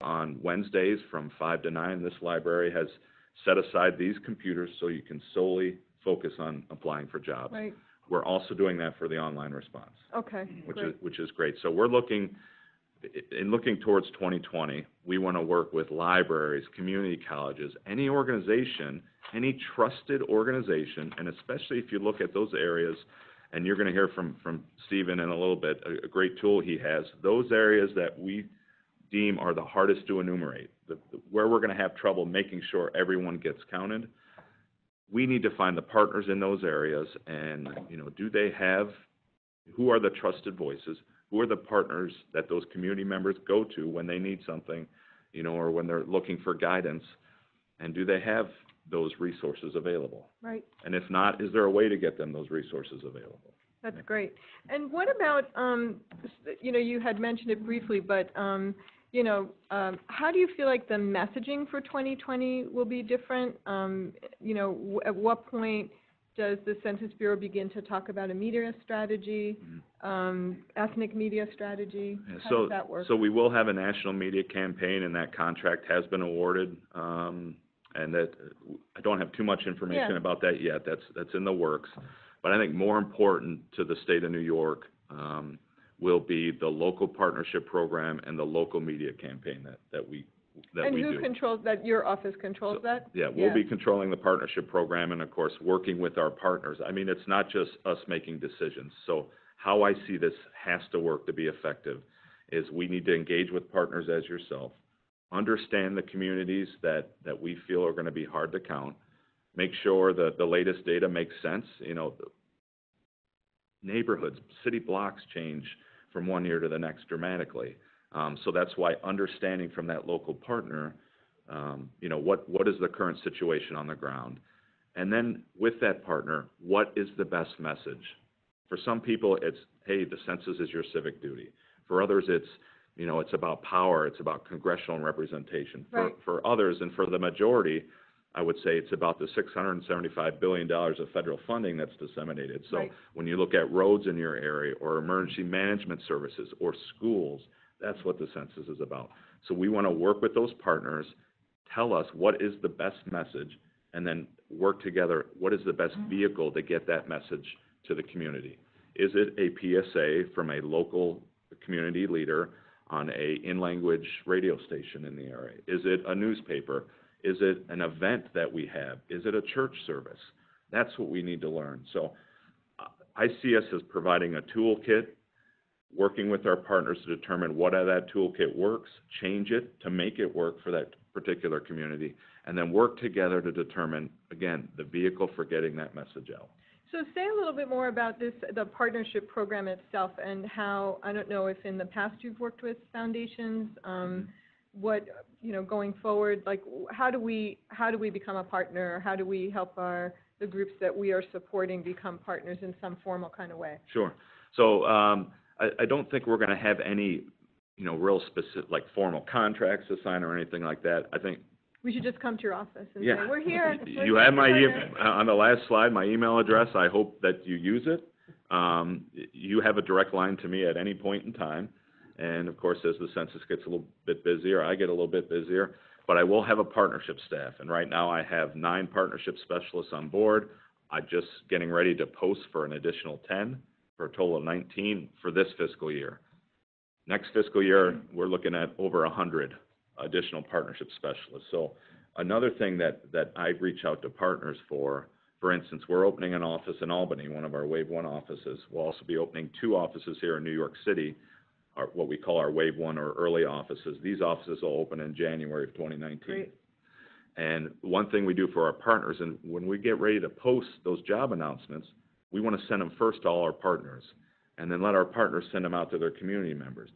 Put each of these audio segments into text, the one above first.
on Wednesdays from 5 to 9. This library has set aside these computers so you can solely focus on applying for jobs. Right. We're also doing that for the online response. Okay. Which is great. So we're looking towards 2020, we want to work with libraries, community colleges, any organization, any trusted organization, and especially if you look at those areas, and you're going to hear from Stephen in a little bit, a great tool he has, those areas that we deem are the hardest to enumerate, where we're going to have trouble making sure everyone gets counted. We need to find the partners in those areas, and who are the trusted voices? Who are the partners that those community members go to when they need something, or when they're looking for guidance? And do they have those resources available? Right. And if not, is there a way to get them those resources available? That's great. And what about, you had mentioned it briefly, but, how do you feel like the messaging for 2020 will be different? At what point does the Census Bureau begin to talk about a media strategy, ethnic media strategy? How does that work? So we will have a national media campaign, and that contract has been awarded. And that I don't have too much information about that yet. That's in the works. But I think more important to the state of New York will be the local partnership program and the local media campaign that we do. And who controls that? Your office controls that? Yeah, we'll be controlling the partnership program and, of course, working with our partners. I mean, it's not just us making decisions. So how I see this has to work to be effective is we need to engage with partners as yourself, understand the communities that we feel are going to be hard to count, make sure that the latest data makes sense. Neighborhoods, city blocks change from one year to the next dramatically. So that's why understanding from that local partner, what is the current situation on the ground? And then with that partner, what is the best message? For some people, it's, hey, the census is your civic duty. For others, it's about power, it's about congressional representation. Right. For others, and for the majority, I would say it's about the $675 billion of federal funding that's disseminated. So when you look at roads in your area, or emergency management services, or schools, that's what the census is about. So we want to work with those partners, tell us what is the best message, and then work together, what is the best vehicle to get that message to the community? Is it a PSA from a local community leader on a in-language radio station in the area? Is it a newspaper? Is it an event that we have? Is it a church service? That's what we need to learn. So I see us as providing a toolkit, working with our partners to determine what of that toolkit works, change it to make it work for that particular community, and then work together to determine, again, the vehicle for getting that message out. So say a little bit more about the partnership program itself, and how, I don't know if in the past you've worked with foundations, going forward, like how do we become a partner? How do we help the groups that we are supporting become partners in some formal kind of way? Sure. So I don't think we're going to have any, real specific, like formal contracts to sign or anything like that. I think we should just come to your office and say, we're here. You have my on the last slide, my email address. I hope that you use it. You have a direct line to me at any point in time. And, of course, as the census gets a little bit busier, I get a little bit busier. But I will have a partnership staff. And right now I have 9 partnership specialists on board. I'm just getting ready to post for an additional 10 for a total of 19 for this fiscal year. Next fiscal year, we're looking at over 100 additional partnership specialists. So another thing that I reach out to partners for instance, we're opening an office in Albany, one of our Wave 1 offices. We'll also be opening 2 offices here in New York City, what we call our Wave 1 or early offices. These offices will open in January of 2019. Great. And one thing we do for our partners, and when we get ready to post those job announcements, we want to send them first to all our partners, and then let our partners send them out to their community members.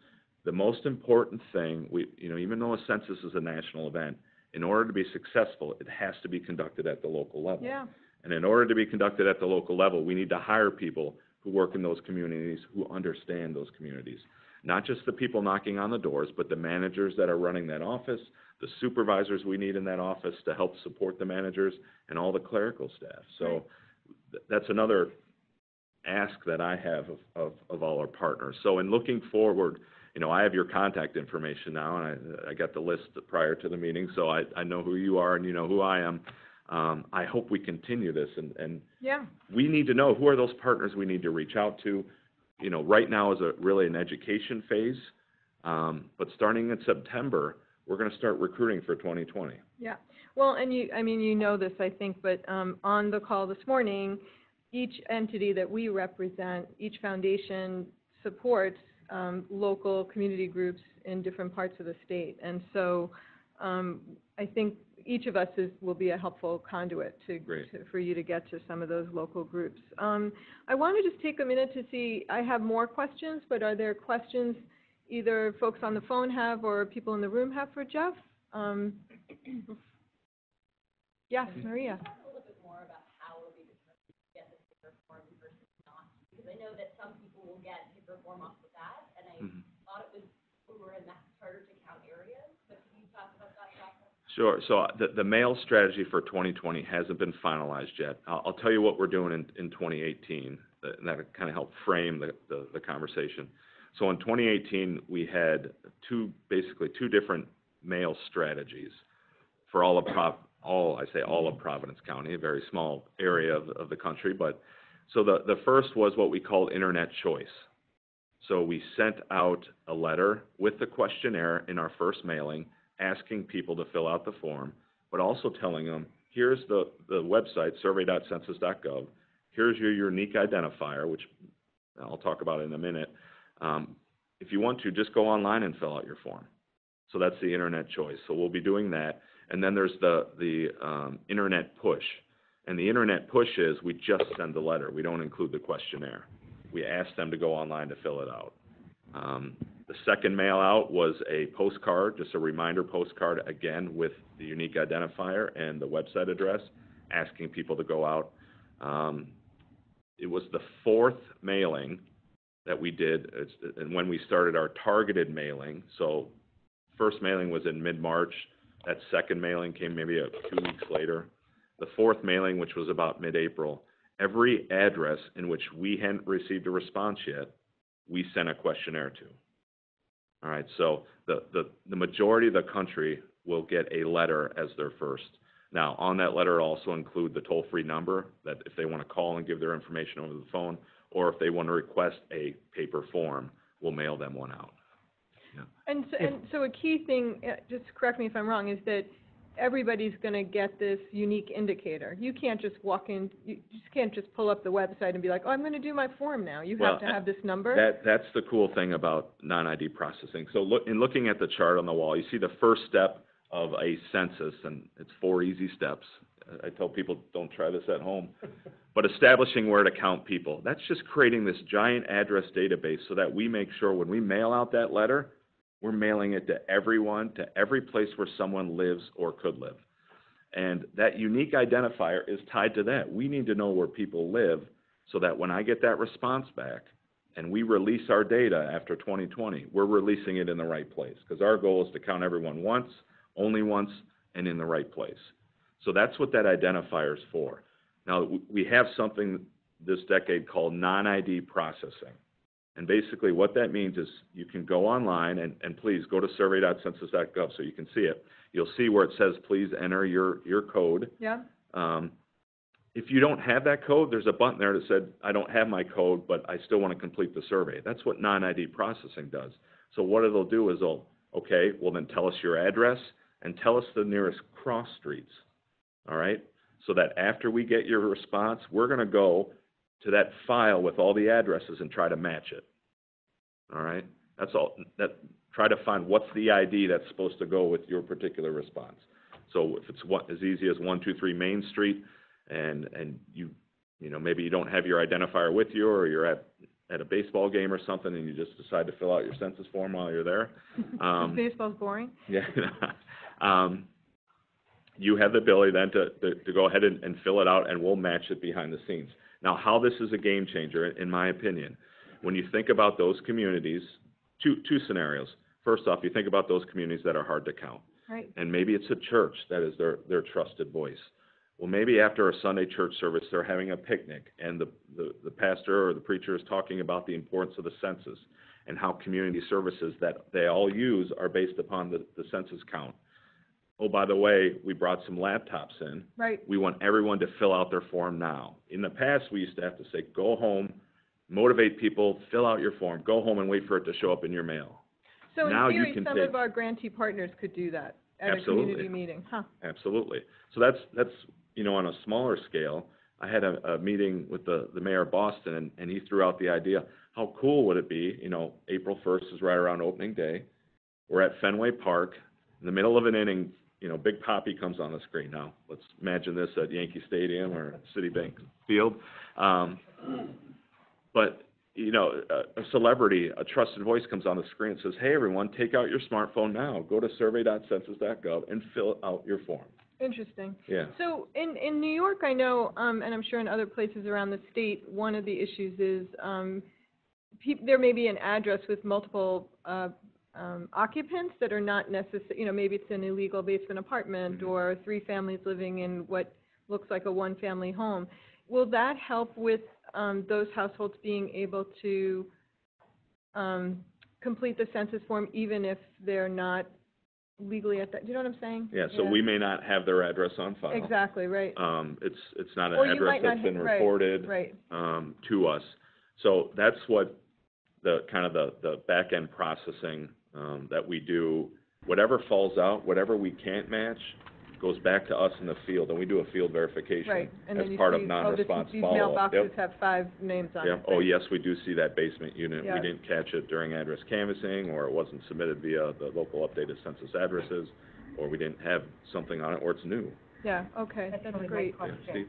The most important thing, even though a census is a national event, in order to be successful, it has to be conducted at the local level. Yeah. And in order to be conducted at the local level, we need to hire people who work in those communities, who understand those communities. Not just the people knocking on the doors, but the managers that are running that office, the supervisors we need in that office to help support the managers, and all the clerical staff. So that's another ask that I have of all our partners. So in looking forward, I have your contact information now, and I got the list prior to the meeting, so I know who you are and you know who I am. I hope we continue this, and Yeah. we need to know who are those partners we need to reach out to. Right now is really an education phase, but starting in September, we're going to start recruiting for 2020. Yeah. Well, and you know this, I think, but on the call this morning, each entity that we represent, each foundation supports local community groups in different parts of the state. And so I think each of us will be a helpful conduit for you to get to some of those local groups. I want to just take a minute to see, I have more questions, but are there questions either folks on the phone have or people in the room have for Jeff? Yes, Maria. Talk a little bit more about how it'll be determined to get the paper form versus not, because I know that some people will get paper form off the bat, and I thought it was we were in that harder to count areas. But can you talk about that process? Sure. So the mail strategy for 2020 hasn't been finalized yet. I'll tell you what we're doing in 2018, and that kind of helped frame the conversation. So in 2018, we had basically two different mail strategies for all of Providence County, a very small area of the country. But so the first was what we called internet choice. So we sent out a letter with the questionnaire in our first mailing, asking people to fill out the form, but also telling them, here's the website, survey.census.gov. Here's your unique identifier, which I'll talk about in a minute. If you want to, just go online and fill out your form. So that's the internet choice. So we'll be doing that. And then there's the internet push. And the internet push is we just send the letter. We don't include the questionnaire. We ask them to go online to fill it out. The second mail out was a postcard, just a reminder postcard, again, with the unique identifier and the website address, asking people to go out. It was the fourth mailing that we did, and when we started our targeted mailing. So first mailing was in mid-March. That second mailing came maybe 2 weeks later. The fourth mailing, which was about mid-April, every address in which we hadn't received a response yet, we sent a questionnaire to. All right, so the majority of the country will get a letter as their first. Now, on that letter also include the toll-free number that if they want to call and give their information over the phone, or if they want to request a paper form, we'll mail them one out. Yeah. And so a key thing, just correct me if I'm wrong, is that everybody's going to get this unique indicator. You can't just walk in, you just can't just pull up the website and be like, oh, I'm going to do my form now. You have to have this number. That's the cool thing about non-ID processing. So looking at the chart on the wall, you see the first step of a census, and it's 4 easy steps. I tell people, don't try this at home. But establishing where to count people, that's just creating this giant address database so that we make sure when we mail out that letter, we're mailing it to everyone, to every place where someone lives or could live. And that unique identifier is tied to that. We need to know where people live so that when I get that response back and we release our data after 2020, we're releasing it in the right place. Because our goal is to count everyone once, only once, and in the right place. So that's what that identifier is for. Now, we have something this decade called non-ID processing. And basically what that means is you can go online, and please go to survey.census.gov so you can see it. You'll see where it says, please enter your code. Yeah. If you don't have that code, there's a button there that said, I don't have my code, but I still want to complete the survey. That's what non-ID processing does. So what it'll do is okay, well then tell us your address and tell us the nearest cross streets. All right? So that after we get your response, we're going to go to that file with all the addresses and try to match it. All right? That's all. Try to find what's the ID that's supposed to go with your particular response. So if it's as easy as 123 Main Street, and you maybe you don't have your identifier with you, or you're at a baseball game or something, and you just decide to fill out your census form while you're there. Baseball's boring. Yeah. You have the ability then to go ahead and fill it out, and we'll match it behind the scenes. Now, how this is a game changer, in my opinion, when you think about those communities, two scenarios. First off, you think about those communities that are hard to count. Right. And maybe it's a church that is their trusted voice. Well, maybe after a Sunday church service, they're having a picnic, and the pastor or the preacher is talking about the importance of the census. and how community services that they all use are based upon the census count. Oh, by the way, we brought some laptops in. Right. We want everyone to fill out their form now. In the past, we used to have to say, go home, motivate people, fill out your form, go home and wait for it to show up in your mail. So in Now you theory, can some take- of our grantee partners could do that at a Absolutely. community meeting, huh? Absolutely. So that's you know, on a smaller scale. I had a meeting with the mayor of Boston, and he threw out the idea, how cool would it be, you know, April 1st is right around opening day. We're at Fenway Park, in the middle of an inning, you know, Big Poppy comes on the screen. Now, let's imagine this at Yankee Stadium or Citibank Field. But, you know, a celebrity, a trusted voice comes on the screen and says, hey, everyone, take out your smartphone now. Go to survey.census.gov and fill out your form. Interesting. Yeah. So in New York, I know, and I'm sure in other places around the state, one of the issues is there may be an address with multiple occupants that are not necessarily, you know, maybe it's an illegal basement apartment or 3 families living in what looks like a one-family home. Will that help with those households being able to complete the census form even if they're not legally at that, do you know what I'm saying? Yeah, so we may not have their address on file. Exactly, right. It's not an Or you address might not that's been right, reported right. To us. So that's what the kind of the back end processing that we do. Whatever falls out, whatever we can't match, goes back to us in the field, and we do a field verification Right, and as then you part see, of non-response these follow-up. mailboxes have 5 names on it. Yep. Oh, yes, we do see that basement unit. Yeah. We didn't catch it during address canvassing, or it wasn't submitted via the local updated census addresses, or we didn't have something on it, or it's new. Yeah, okay, that's great. Yeah, Steve?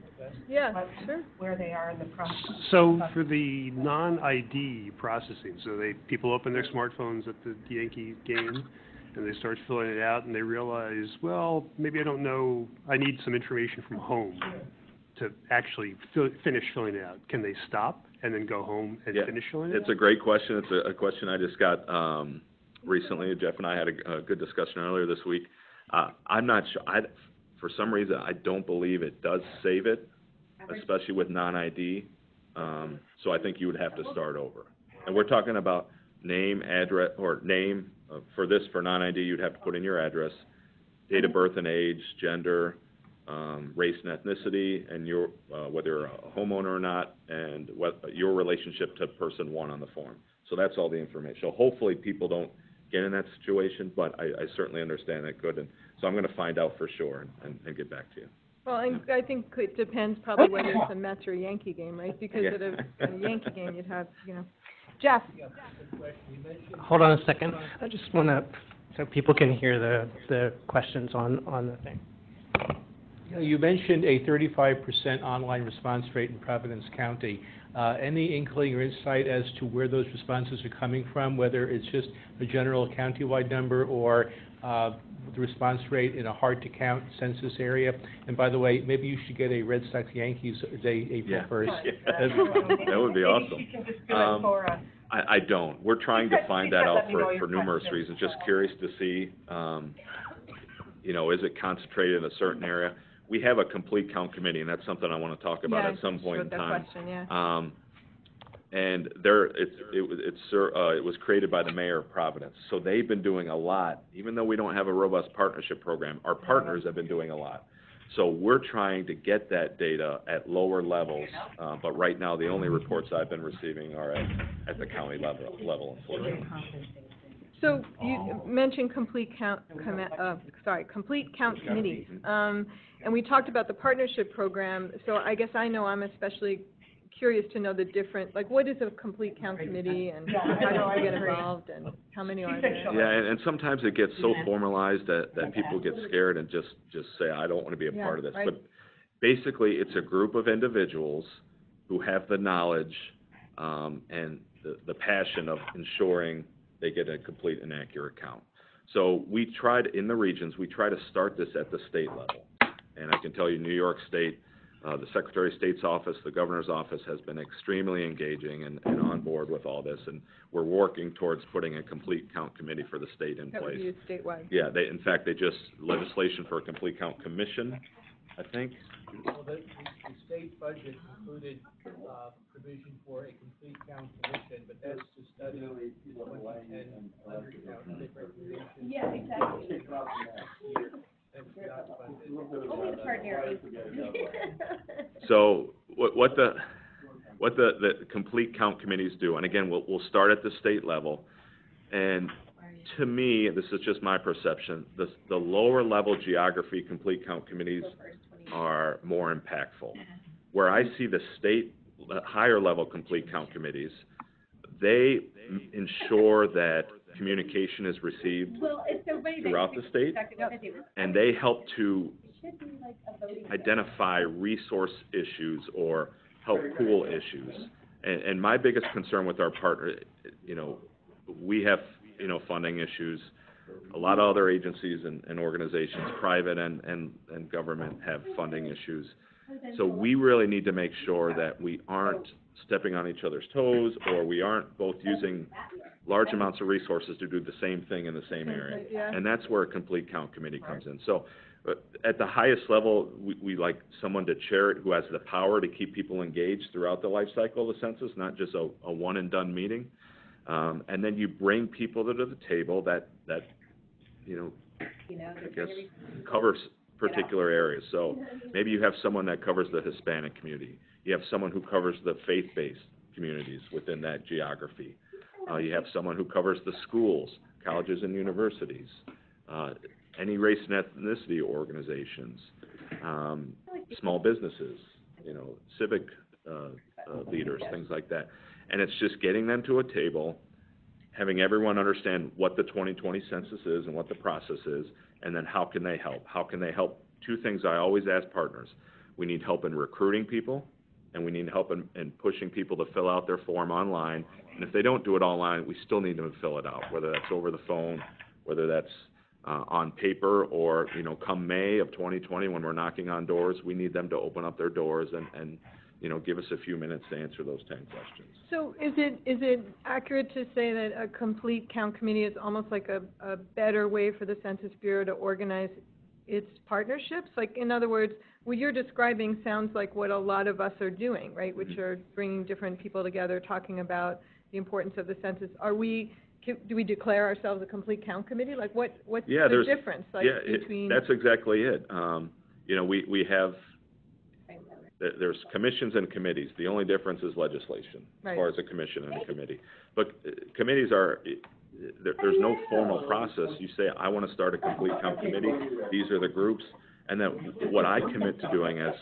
Yeah, sure. Where they are in the process. So for the non-ID processing, so people open their smartphones at the Yankee game, and they start filling it out, and they realize, well, maybe I don't know, I need some information from home to actually finish filling it out. Can they stop and then go home and finish filling it out? It's a great question. It's a question I just got recently. Jeff and I had a good discussion earlier this week. I'm not sure. For some reason, I don't believe it does save it, especially with non-ID. So I think you would have to start over. And we're talking about name, address, or name. For non-ID, you'd have to put in your address, date of birth and age, gender, race and ethnicity, and your whether you're a homeowner or not, and your relationship to person 1 on the form. So that's all the information. So hopefully people don't get in that situation, but I certainly understand that could. And so I'm going to find out for sure and get back to you. Well, and I think it depends probably whether it's a Mets or Yankee game, right? Because at a Yankee game, you'd have, you know. Jeff? Hold on a second. I just want to, so people can hear the questions on the thing. You mentioned a 35% online response rate in Providence County. Any inkling or insight as to where those responses are coming from, whether it's just a general countywide number or the response rate in a hard-to-count census area? And by the way, maybe you should get a Red Sox-Yankees Day, April 1st. That would be awesome. You can just do it for us. I don't. We're trying to find that out for numerous reasons. Just curious to see, you know, is it concentrated in a certain area? We have a complete count committee, and that's something I want to talk about at some point in time. And it was created by the mayor of Providence. So they've been doing a lot. Even though we don't have a robust partnership program, our partners have been doing a lot. So we're trying to get that data at lower levels, but right now the only reports I've been receiving are at the county level, unfortunately. So you mentioned complete count committees, and we talked about the partnership program. So I guess I know I'm especially curious to know the different, like, what is a complete count committee, and how do people get involved, and how many are there? Yeah, and sometimes it gets so formalized that people get scared and just say, I don't want to be a part of this. Right. But basically, it's a group of individuals who have the knowledge and the passion of ensuring they get a complete and accurate count. So we tried, in the regions, we try to start this at the state level. And I can tell you, New York State, The Secretary of State's office, the Governor's office has been extremely engaging and on board with all this, and we're working towards putting a complete count committee for the state in That would place. be statewide. Yeah, in fact, they just, legislation for a complete count commission, I think. Well, the state budget included, provision for a complete count commission, but that's to study 2010 undercount recommendation. Yeah, exactly. That's not funded. Only the partner. So what the complete count committees do, and again, we'll start at the state level, and to me, this is just my perception, the lower level geography complete count committees are more impactful. Where I see the state, higher level complete count committees, they ensure that communication is received Well, it's so funny that throughout the state, exactly what I do. and they help to It should be like a voting. identify resource issues or help pool issues. And my biggest concern with our partner, we have, funding issues. A lot of other agencies and organizations, private and government, have funding issues. So we really need to make sure that we aren't stepping on each other's toes, or we aren't both using large amounts of resources to do the same thing in the same area. Yeah. And that's where a complete count committee comes in. So at the highest level, we like someone to chair it who has the power to keep people engaged throughout the life cycle of the census, not just a one and done meeting. And then you bring people to the table that I guess covers particular areas. So maybe you have someone that covers the Hispanic community. You have someone who covers the faith-based communities within that geography. You have someone who covers the schools, colleges and universities, any race and ethnicity organizations, small businesses, civic leaders, things like that. And it's just getting them to a table, having everyone understand what the 2020 census is and what the process is, and then how can they help? How can they help? Two things I always ask partners. We need help in recruiting people, and we need help in pushing people to fill out their form online. And if they don't do it online, we still need them to fill it out, whether that's over the phone, whether that's on paper, or, come May of 2020 when we're knocking on doors, we need them to open up their doors and give us a few minutes to answer those 10 questions. So is it accurate to say that a complete count committee is almost like a better way for the Census Bureau to organize its partnerships? Like, in other words, what you're describing sounds like what a lot of us are doing, right? Which are bringing different people together, talking about the importance of the census. Do we declare ourselves a complete count committee? Like, what's the difference, between? That's exactly it. We have, there's commissions and committees. The only difference is legislation, as far as a commission and a committee. But committees there's no formal process. You say, I want to start a complete count committee. These are the groups. And then what I commit to doing as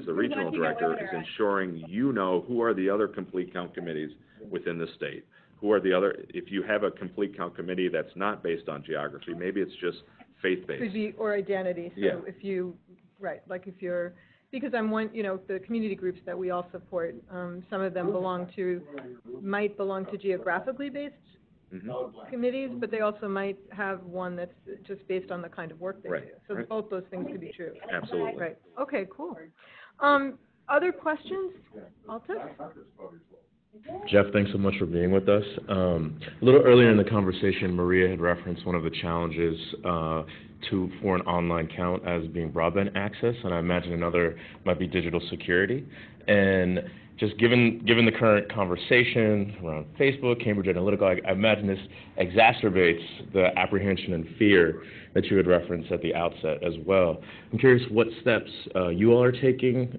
the regional director is ensuring who are the other complete count committees within the state. Who are the other, if you have a complete count committee that's not based on geography, maybe it's just faith-based. Could be, or identity. So Yeah. if you're, because the community groups that we all support, some of them might belong to geographically based committees, but they also might have one that's just based on the kind of work they do. So both those things could be true. Absolutely. Right. Okay, cool. Other questions? Alta? Jeff, thanks so much for being with us. A little earlier in the conversation, Maria had referenced one of the challenges for an online count as being broadband access, and I imagine another might be digital security. And just given the current conversation around Facebook, Cambridge Analytica, I imagine this exacerbates the apprehension and fear that you had referenced at the outset as well. I'm curious what steps you all are taking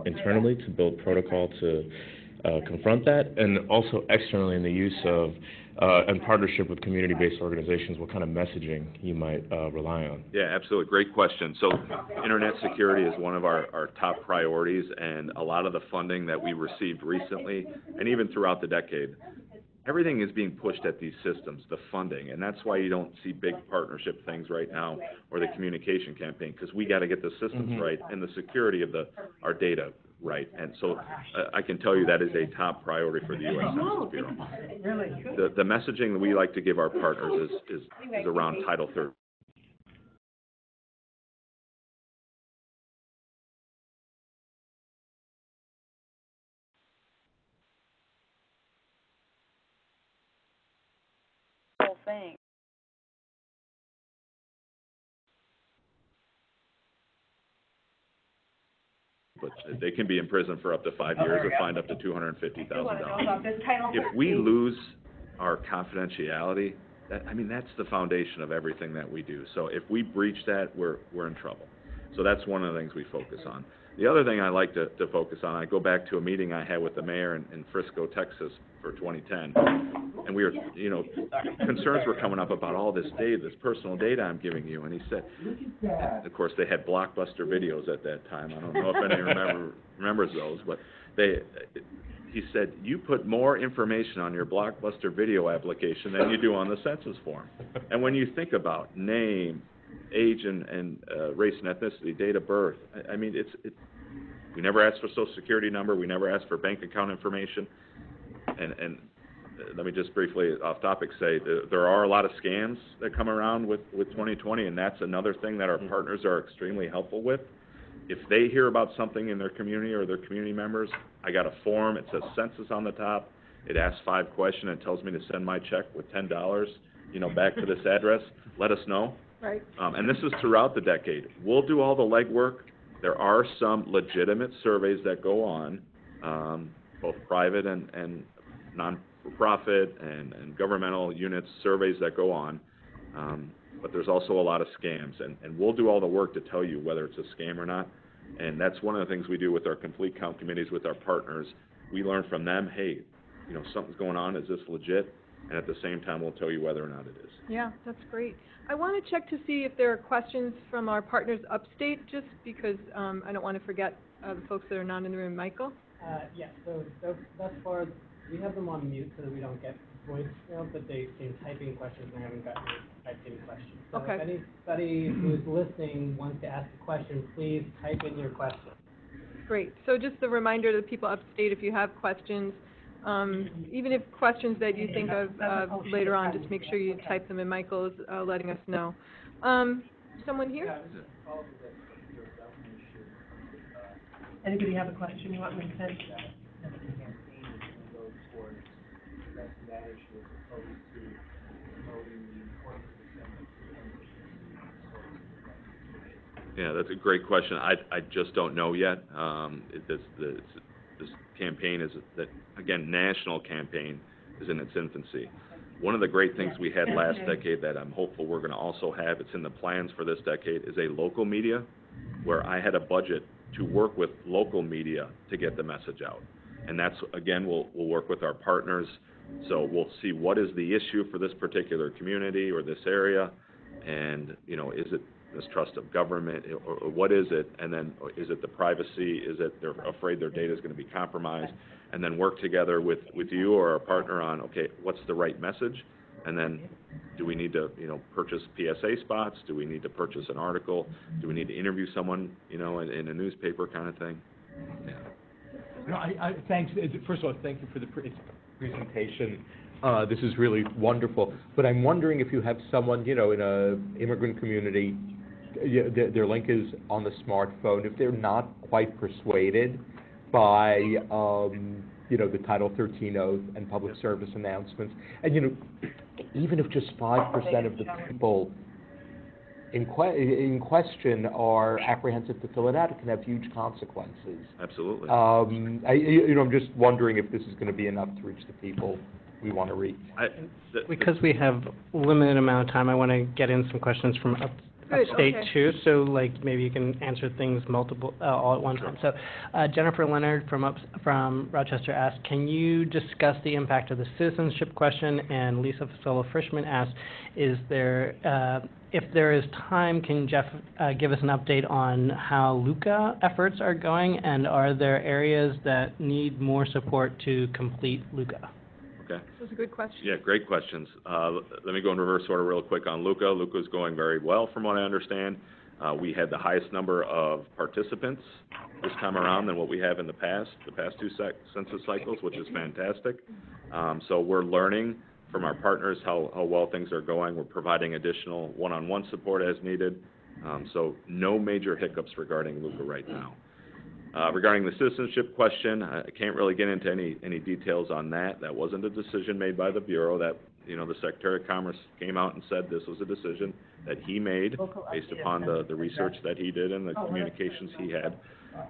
internally to build protocol to confront that, and also externally in the use of and partnership with community-based organizations, what kind of messaging you might rely on? Yeah, absolutely. Great question. So internet security is one of our top priorities, and a lot of the funding that we received recently, and even throughout the decade, everything is being pushed at these systems, the funding, and that's why you don't see big partnership things right now or the communication campaign, because we got to get the systems right and the security of our data right. And so I can tell you that is a top priority for the U.S. Census Bureau. The messaging that we like to give our partners is around Title 13. but they can be in prison for up to 5 years or fined up to I want to know $250,000. about this Title If we 13. lose our confidentiality, that's the foundation of everything that we do. So if we breach that, we're in trouble. So that's one of the things we focus on. The other thing I like to focus on, I go back to a meeting I had with the mayor in Frisco, Texas for 2010. And we were, concerns were coming up about all this data, this personal data I'm giving you. And he said, of course, they had Blockbuster videos at that time. I don't know if anyone remembers those, but he said, you put more information on your Blockbuster video application than you do on the census form. And when you think about name, age, and race and ethnicity, date of birth, I mean, we never ask for social security number, we never ask for bank account information, and let me just briefly, off topic, say there are a lot of scams that come around with 2020, and that's another thing that our partners are extremely helpful with. If they hear about something in their community or their community members, I got a form, it says census on the top, it asks 5 questions, and tells me to send my check with $10, back to this address, let us know. Right. And this is throughout the decade. We'll do all the legwork. There are some legitimate surveys that go on, both private and non-for-profit and governmental units, surveys that go on. But there's also a lot of scams, and we'll do all the work to tell you whether it's a scam or not. And that's one of the things we do with our complete count committees with our partners. We learn from them, hey, something's going on, is this legit? And at the same time, we'll tell you whether or not it is. Yeah, that's great. I want to check to see if there are questions from our partners upstate, just because I don't want to forget the folks that are not in the room. Michael? Yeah, so thus far, we have them on mute so that we don't get voicemail, but they've been typing questions and I haven't gotten any typed in questions. So Okay. if anybody who is listening wants to ask a question, please type in your question. Great. So just a reminder to the people upstate, if you have questions, even if questions that you think of later on, just make sure you type them in. Michael's letting us know. Someone here? Anybody have a question you want me to send? Yeah, that's a great question. I just don't know yet. This campaign is that, again, national campaign is in its infancy. One of the great things we had last decade that I'm hopeful we're going to also have, it's in the plans for this decade, is a local media, where I had a budget to work with local media to get the message out. And that's, again, we'll work with our partners. So we'll see what is the issue for this particular community or this area, and, is it mistrust of government, or what is it? And then is it the privacy? Is it they're afraid their data is going to be compromised? And then work together with you or our partner on, okay, what's the right message? And then do we need to, purchase PSA spots? Do we need to purchase an article? Do we need to interview someone, in a newspaper kind of thing? Yeah. No, thanks. First of all, thank you for the presentation. This is really wonderful. But I'm wondering if you have someone, in a immigrant community, their link is on the smartphone. If they're not quite persuaded by, the Title 13 oath and public service announcements, and even if just 5% of the people in question are apprehensive to fill it out, it can have huge consequences. Absolutely. I'm just wondering if this is going to be enough to reach the people we want to reach. Because we have a limited amount of time, I want to get in some questions from upstate okay. too. So maybe you can answer things all at one time. So Jennifer Leonard from Rochester asked, can you discuss the impact of the citizenship question? And Lisa Fasolo-Frischman asked, if there is time, can Jeff give us an update on how LUCA efforts are going, and are there areas that need more support to complete LUCA? Okay. Those are good questions. Yeah, great questions. Let me go in reverse order real quick on LUCA. LUCA is going very well from what I understand. We had the highest number of participants this time around than what we have in the past 2 census cycles, which is fantastic. So we're learning from our partners how well things are going. We're providing additional one-on-one support as needed. So no major hiccups regarding LUCA right now. Regarding the citizenship question, I can't really get into any details on that. That wasn't a decision made by the Bureau. That you know, the Secretary of Commerce came out and said this was a decision that he made based upon the research that he did and the communications he had.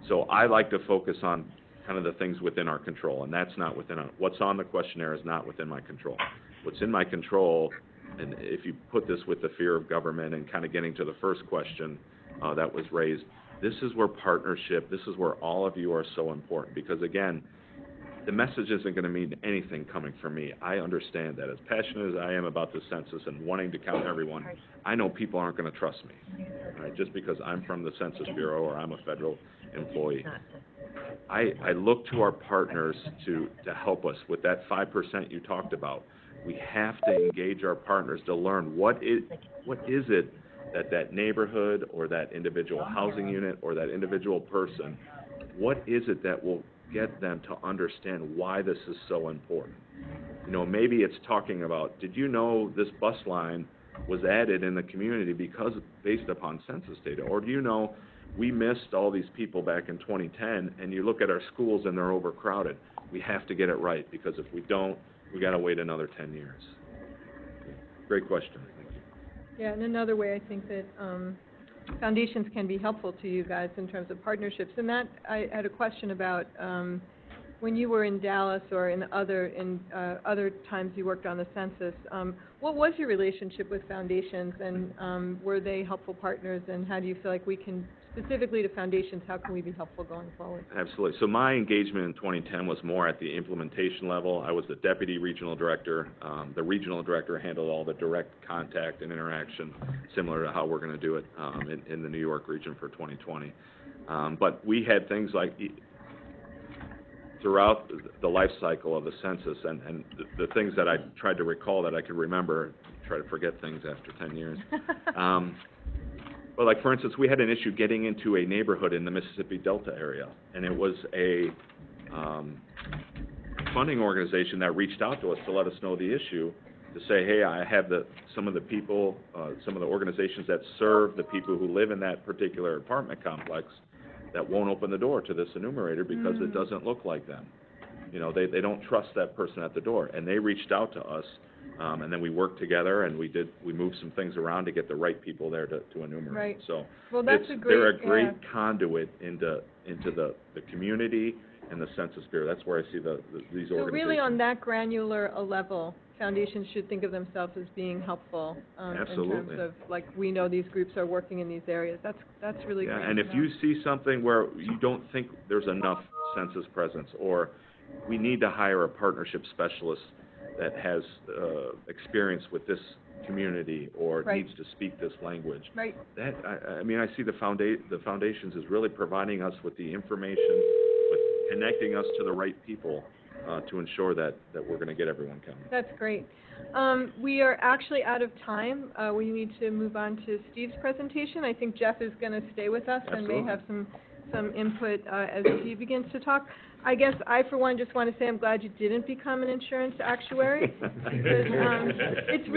So I like to focus on kind of the things within our control, and that's not within what's on the questionnaire is not within my control. What's in my control, and if you put this with the fear of government and kind of getting to the first question that was raised, this is where partnership, this is where all of you are so important, because again, the message isn't going to mean anything coming from me. I understand that. As passionate as I am about the census and wanting to count everyone, I know people aren't going to trust me, right? Just because I'm from the Census Bureau or I'm a federal employee. I look to our partners to help us with that 5% you talked about. We have to engage our partners to learn what is it that neighborhood or that individual housing unit or that individual person, what is it that will get them to understand why this is so important. You know, maybe it's talking about, did you know this bus line was added in the community based upon census data? Or do you know we missed all these people back in 2010 and you look at our schools and they're overcrowded? We have to get it right, because if we don't, we got to wait another 10 years. Great question. Thank you. Yeah, and another way I think that foundations can be helpful to you guys in terms of partnerships. And that, I had a question about when you were in Dallas or in other times you worked on the census, what was your relationship with foundations, and were they helpful partners, and how do you feel like we can, specifically to foundations, how can we be helpful going forward? Absolutely. So my engagement in 2010 was more at the implementation level. I was the deputy regional director. The regional director handled all the direct contact and interaction, similar to how we're going to do it in the New York region for 2020. But we had things like throughout the life cycle of the census, and the things that I tried to recall that I could remember, try to forget things after 10 years. But like, for instance, we had an issue getting into a neighborhood in the Mississippi Delta area, and it was a funding organization that reached out to us to let us know the issue, to say, hey, I have some of the people, some of the organizations that serve the people who live in that particular apartment complex that won't open the door to this enumerator because it doesn't look like them. You know, they don't trust that person at the door, and they reached out to us. And then we worked together, and we moved some things around to get the right people there to enumerate. Right. So well, they're a great conduit into the community and the Census Bureau. That's where I see these organizations. So really, on that granular a level, foundations should think of themselves as being helpful. Absolutely. In terms of, like, we know these groups are working in these areas. That's really great. And if you see something where you don't think there's enough census presence, or we need to hire a partnership specialist that has experience with this community or needs to speak this language. Right. That I mean, I see the foundations is really providing us with the information, with connecting us to the right people to ensure that we're going to get everyone counted. That's great. We are actually out of time. We need to move on to Steve's presentation. I think Jeff is going to stay with us and may have some input as Steve begins to talk. I guess I, for one, just want to say I'm glad you didn't become an insurance actuary, because it's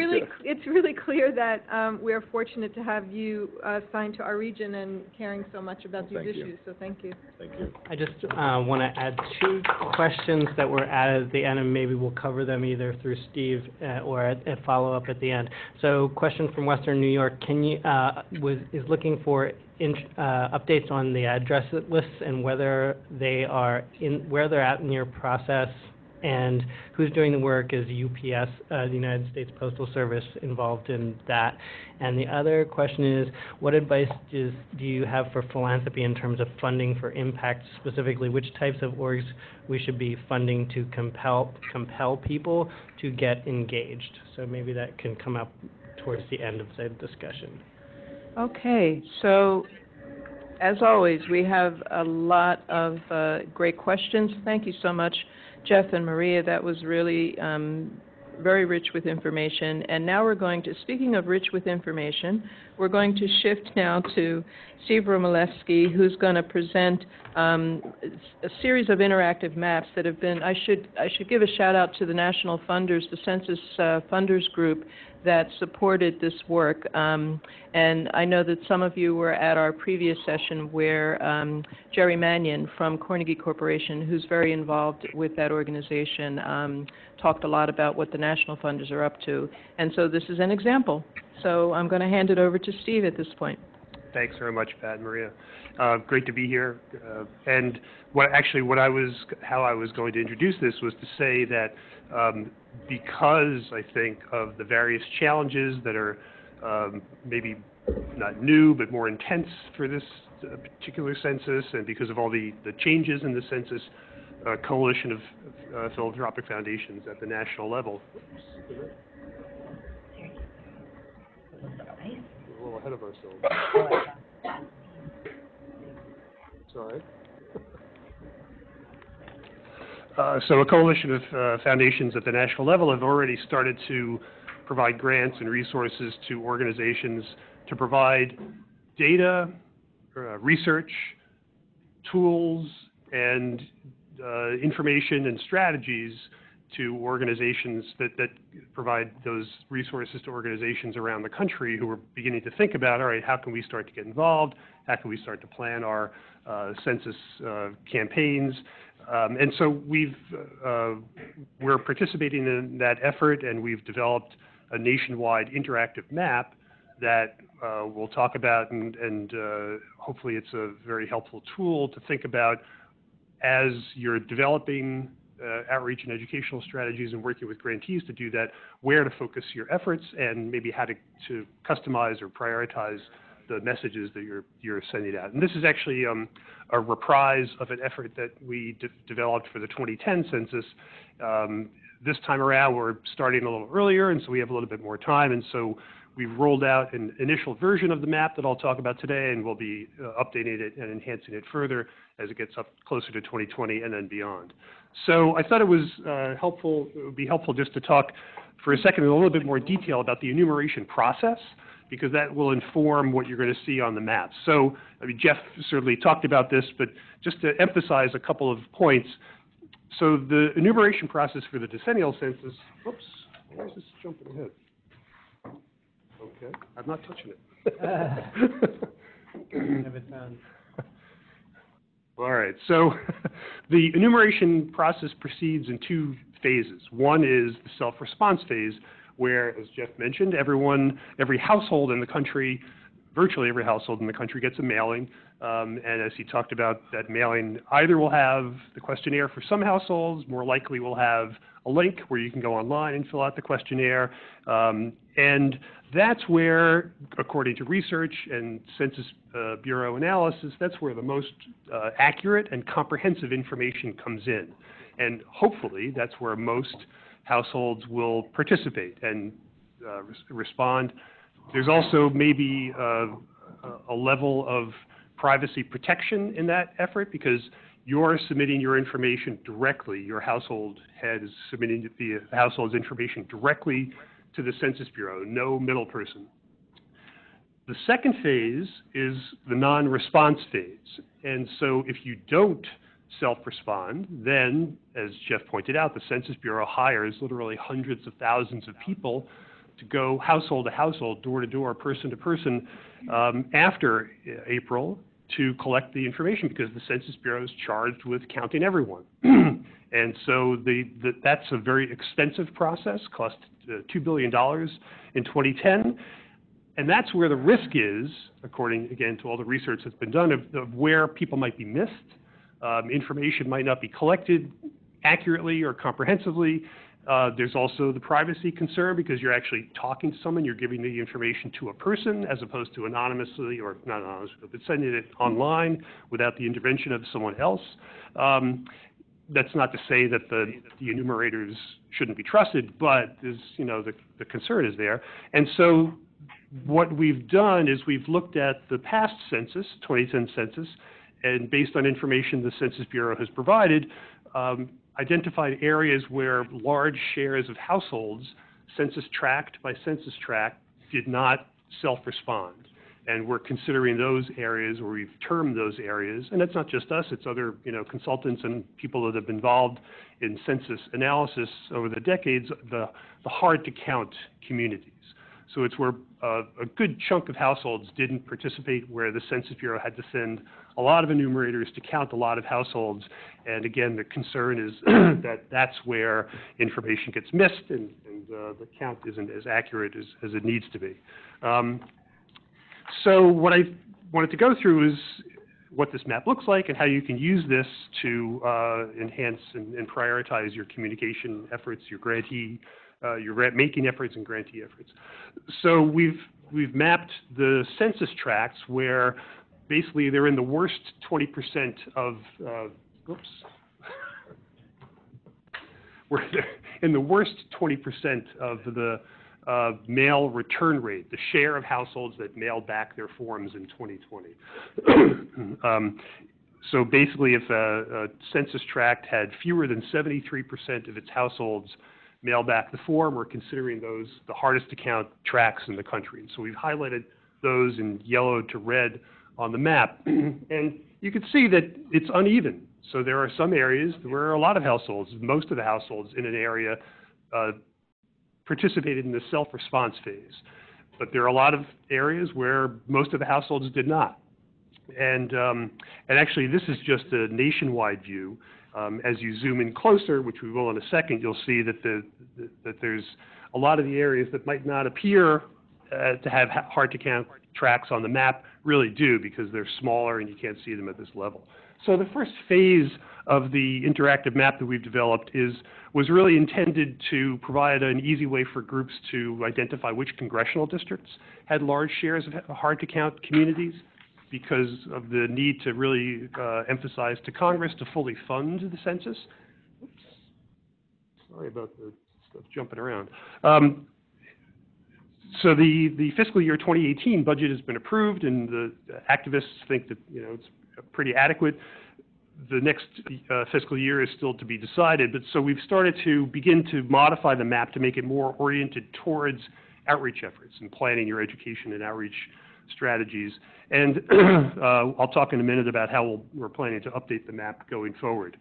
really clear that we are fortunate to have you assigned to our region and caring so much about these issues. So thank you. Thank you. I just want to add two questions that were added at the end, and maybe we'll cover them either through Steve or a follow-up at the end. So, question from Western New York: Can you is looking for updates on the address lists and whether they are where they're at in your process, and who's doing the work. Is UPS, the United States Postal Service, involved in that? And the other question is, what advice do you have for philanthropy in terms of funding for impact, specifically which types of orgs we should be funding to compel people to get engaged? So maybe that can come up towards the end of the discussion. Okay, so as always, we have a lot of great questions. Thank you so much, Jeff and Maria. That was really very rich with information. And now we're going to, speaking of rich with information, we're going to shift now to Steve Romalewski, who's going to present a series of interactive maps that have been, I should give a shout out to the national funders, the Census Funders Group. that supported this work. And I know that some of you were at our previous session where Jerry Mannion from Carnegie Corporation, who's very involved with that organization, talked a lot about what the national funders are up to. And so this is an example. So I'm going to hand it over to Steve at this point. Thanks very much, Pat and Maria. Great to be here. And how I was going to introduce this was to say that because I think of the various challenges that are maybe not new but more intense for this particular census, and because of all the changes in the census, coalition of philanthropic foundations at the national level. We're a little ahead of ourselves. Sorry. So a coalition of foundations at the national level have already started to provide grants and resources to organizations to provide data, research, tools, and information and strategies to organizations that provide those resources to organizations around the country who are beginning to think about, all right, how can we start to get involved? How can we start to plan our census campaigns? And so we're participating in that effort, and we've developed a nationwide interactive map that we'll talk about, and hopefully it's a very helpful tool to think about as you're developing outreach and educational strategies and working with grantees to do that, where to focus your efforts and maybe how to customize or prioritize the messages that you're sending out. And this is actually a reprise of an effort that we developed for the 2010 census. This time around, we're starting a little earlier, and so we have a little bit more time. And so we've rolled out an initial version of the map that I'll talk about today, and we'll be updating it and enhancing it further as it gets up closer to 2020 and then beyond. So I thought it was it would be helpful just to talk for a second in a little bit more detail about the enumeration process, because that will inform what you're going to see on the map. So, I mean, Jeff certainly talked about this, but just to emphasize a couple of points. So the enumeration process for the decennial census, whoops, why is this jumping ahead? Okay, I'm not touching it. Have it done. All right, so the enumeration process proceeds in two phases. One is the self-response phase, where, as Jeff mentioned, every household in the country, virtually every household in the country gets a mailing. And as he talked about, that mailing either will have the questionnaire for some households, more likely will have a link where you can go online and fill out the questionnaire. And that's where, according to research and Census Bureau analysis, that's where the most accurate and comprehensive information comes in. And hopefully, that's where most households will participate and respond. There's also maybe a level of privacy protection in that effort, because you're submitting your information directly. Your household head is submitting the household's information directly to the Census Bureau, no middle person. The second phase is the non-response phase. And so if you don't self-respond, then, as Jeff pointed out, the Census Bureau hires literally hundreds of thousands of people to go household to household, door to door, person to person, after April to collect the information, because the Census Bureau is charged with counting everyone. And so that's a very expensive process, cost $2 billion in 2010. And that's where the risk is, according, again, to all the research that's been done, of where people might be missed. Information might not be collected accurately or comprehensively. There's also the privacy concern, because you're actually talking to someone, you're giving the information to a person as opposed to anonymously, or not anonymously, but sending it online without the intervention of someone else. That's not to say that the enumerators shouldn't be trusted, but there's, the concern is there. And so what we've done is we've looked at the past census, 2010 census, and based on information the Census Bureau has provided, identified areas where large shares of households, census tract by census tract, did not self-respond. And we're considering those areas, or we've termed those areas, and it's not just us, it's other, consultants and people that have been involved in census analysis over the decades, the hard-to-count communities. So it's where a good chunk of households didn't participate, where the Census Bureau had to send a lot of enumerators to count a lot of households. And again, the concern is that that's where information gets missed, and the count isn't as accurate as it needs to be. So what I wanted to go through is what this map looks like and how you can use this to enhance and prioritize your communication efforts, your grant-making efforts and grantee efforts. So we've mapped the census tracts where basically they're in the worst 20% of, where they're in the worst 20% of the mail return rate, the share of households that mailed back their forms in 2020. So basically, if a census tract had fewer than 73% of its households mail back the form, we're considering those the hardest to count tracts in the country. So we've highlighted those in yellow to red on the map. And you can see that it's uneven. So there are some areas where a lot of households, most of the households in an area, participated in the self-response phase. But there are a lot of areas where most of the households did not. And actually, this is just a nationwide view. As you zoom in closer, which we will in a second, you'll see that that there's a lot of the areas that might not appear to have hard-to-count tracts on the map really do, because they're smaller and you can't see them at this level. So the first phase of the interactive map that we've developed was really intended to provide an easy way for groups to identify which congressional districts had large shares of hard-to-count communities, because of the need to really emphasize to Congress to fully fund the census. Oops. Sorry about the stuff jumping around. So the fiscal year 2018 budget has been approved, and the activists think that it's pretty adequate. The next fiscal year is still to be decided, but so we've started to begin to modify the map to make it more oriented towards outreach efforts and planning your education and outreach strategies. And I'll talk in a minute about how we're planning to update the map going forward.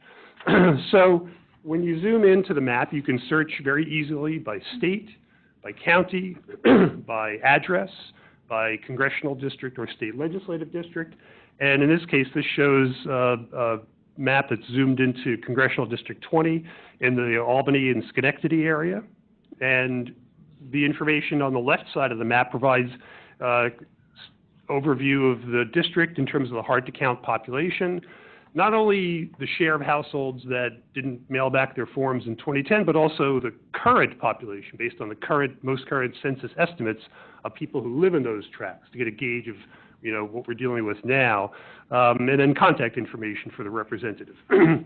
So when you zoom into the map, you can search very easily by state, by county, by address, by congressional district or state legislative district. And in this case, this shows a map that's zoomed into Congressional District 20 in the Albany and Schenectady area. And the information on the left side of the map provides overview of the district in terms of the hard-to-count population, not only the share of households that didn't mail back their forms in 2010, but also the current population based on the most current census estimates of people who live in those tracts to get a gauge of what we're dealing with now, and then contact information for the representative. And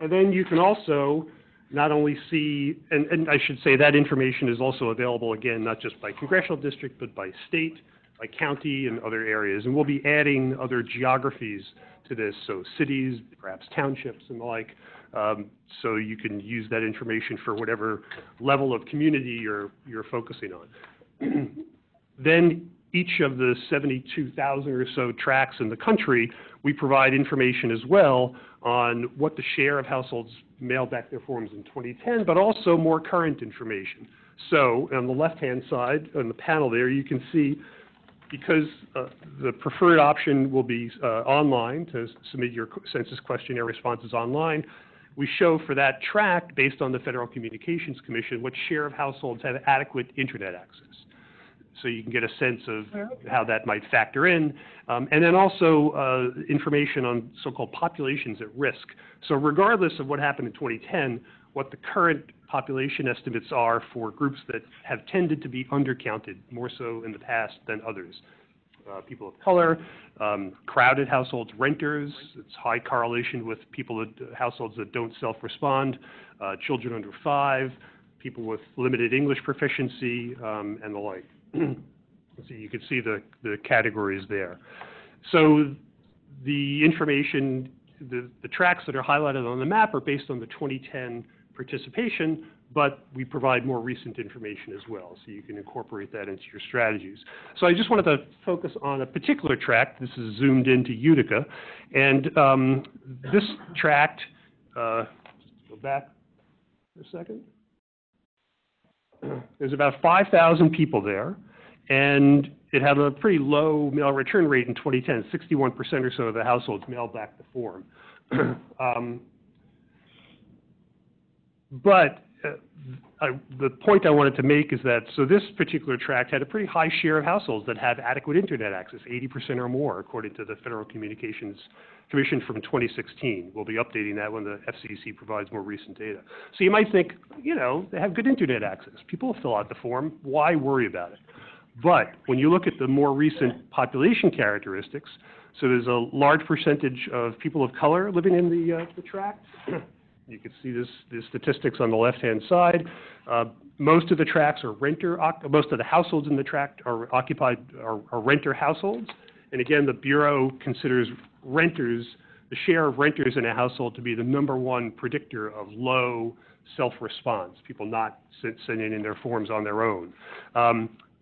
then you can also not only see, and I should say that information is also available, again, not just by congressional district, but by state, by county, and other areas. And we'll be adding other geographies to this, so cities, perhaps townships and the like, so you can use that information for whatever level of community you're focusing on. Then each of the 72,000 or so tracts in the country, we provide information as well on what the share of households mailed back their forms in 2010, but also more current information. So on the left-hand side, on the panel there, you can see, because the preferred option will be online, to submit your census questionnaire responses online, we show for that tract, based on the Federal Communications Commission, what share of households have adequate internet access. So you can get a sense of how that might factor in. And then also information on so-called populations at risk. So regardless of what happened in 2010, what the current population estimates are for groups that have tended to be undercounted, more so in the past than others. People of color, crowded households, renters, it's high correlation with households that don't self-respond, children under 5, people with limited English proficiency, and the like. So you can see the categories there. So the information, the tracts that are highlighted on the map are based on the 2010 participation, but we provide more recent information as well, so you can incorporate that into your strategies. So I just wanted to focus on a particular tract. This is zoomed into Utica, and this tract, go back for a second. There's about 5,000 people there, and it had a pretty low mail return rate in 2010. 61% or so of the households mailed back the form. But the point I wanted to make is that, so this particular tract had a pretty high share of households that have adequate internet access, 80% or more, according to the Federal Communications Commission from 2016. We'll be updating that when the FCC provides more recent data. So you might think, you know, they have good internet access. People will fill out the form. Why worry about it? But when you look at the more recent population characteristics, so there's a large percentage of people of color living in the tract. You can see the statistics on the left-hand side. Most of the tracts are most of the households in the tract are renter households. And again, the Bureau considers renters, the share of renters in a household, to be the #1 predictor of low self-response, people not sending in their forms on their own.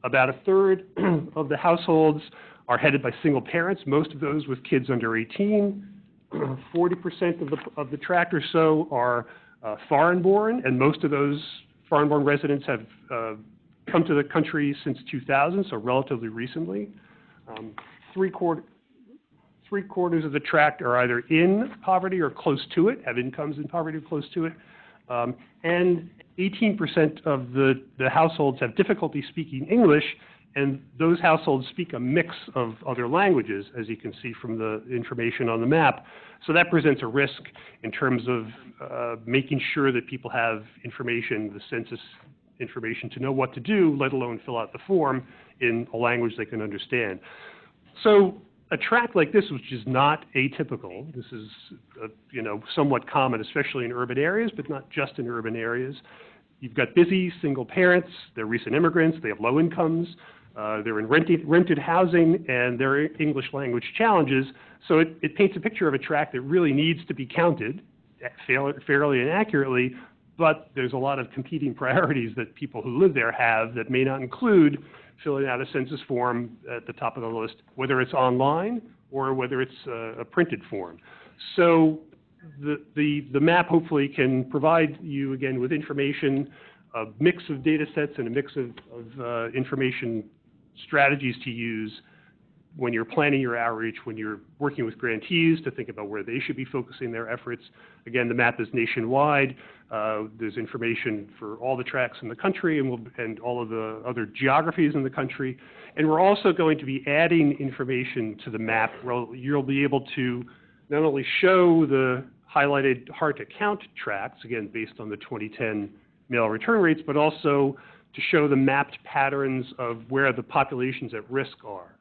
About a third of the households are headed by single parents, most of those with kids under 18. 40% of the tract or so are foreign-born, and most of those foreign-born residents have come to the country since 2000, so relatively recently. Three-quarters of the tract are either in poverty or close to it, have incomes in poverty or close to it, and 18% of the households have difficulty speaking English, and those households speak a mix of other languages, as you can see from the information on the map. So that presents a risk in terms of making sure that people have information, the census information, to know what to do, let alone fill out the form in a language they can understand. So a tract like this, which is not atypical, this is you know, somewhat common, especially in urban areas, but not just in urban areas. You've got busy single parents, they're recent immigrants, they have low incomes, they're in rented housing, and there are English language challenges. So it paints a picture of a tract that really needs to be counted fairly and accurately, but there's a lot of competing priorities that people who live there have that may not include filling out a census form at the top of the list, whether it's online or whether it's a printed form. So the map hopefully can provide you, again, with information, a mix of data sets and a mix of information strategies to use when you're planning your outreach, when you're working with grantees to think about where they should be focusing their efforts. Again, the map is nationwide. There's information for all the tracts in the country and all of the other geographies in the country. And we're also going to be adding information to the map where you'll be able to not only show the highlighted hard-to-count tracts, again, based on the 2010 mail return rates, but also to show the mapped patterns of where the populations at risk are.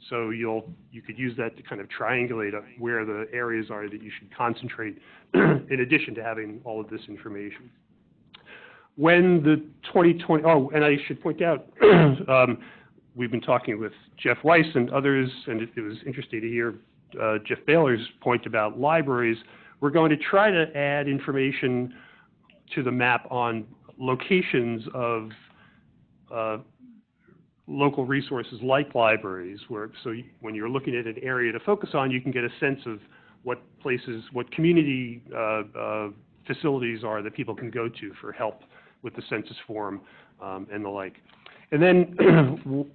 So you could use that to kind of triangulate where the areas are that you should concentrate in addition to having all of this information. When the 2020, oh, and I should point out, we've been talking with Jeff Weiss and others, and it was interesting to hear Jeff Baylor's point about libraries. We're going to try to add information to the map on locations of local resources like libraries, when you're looking at an area to focus on, you can get a sense of what places, what community facilities are that people can go to for help with the census form and the like. And then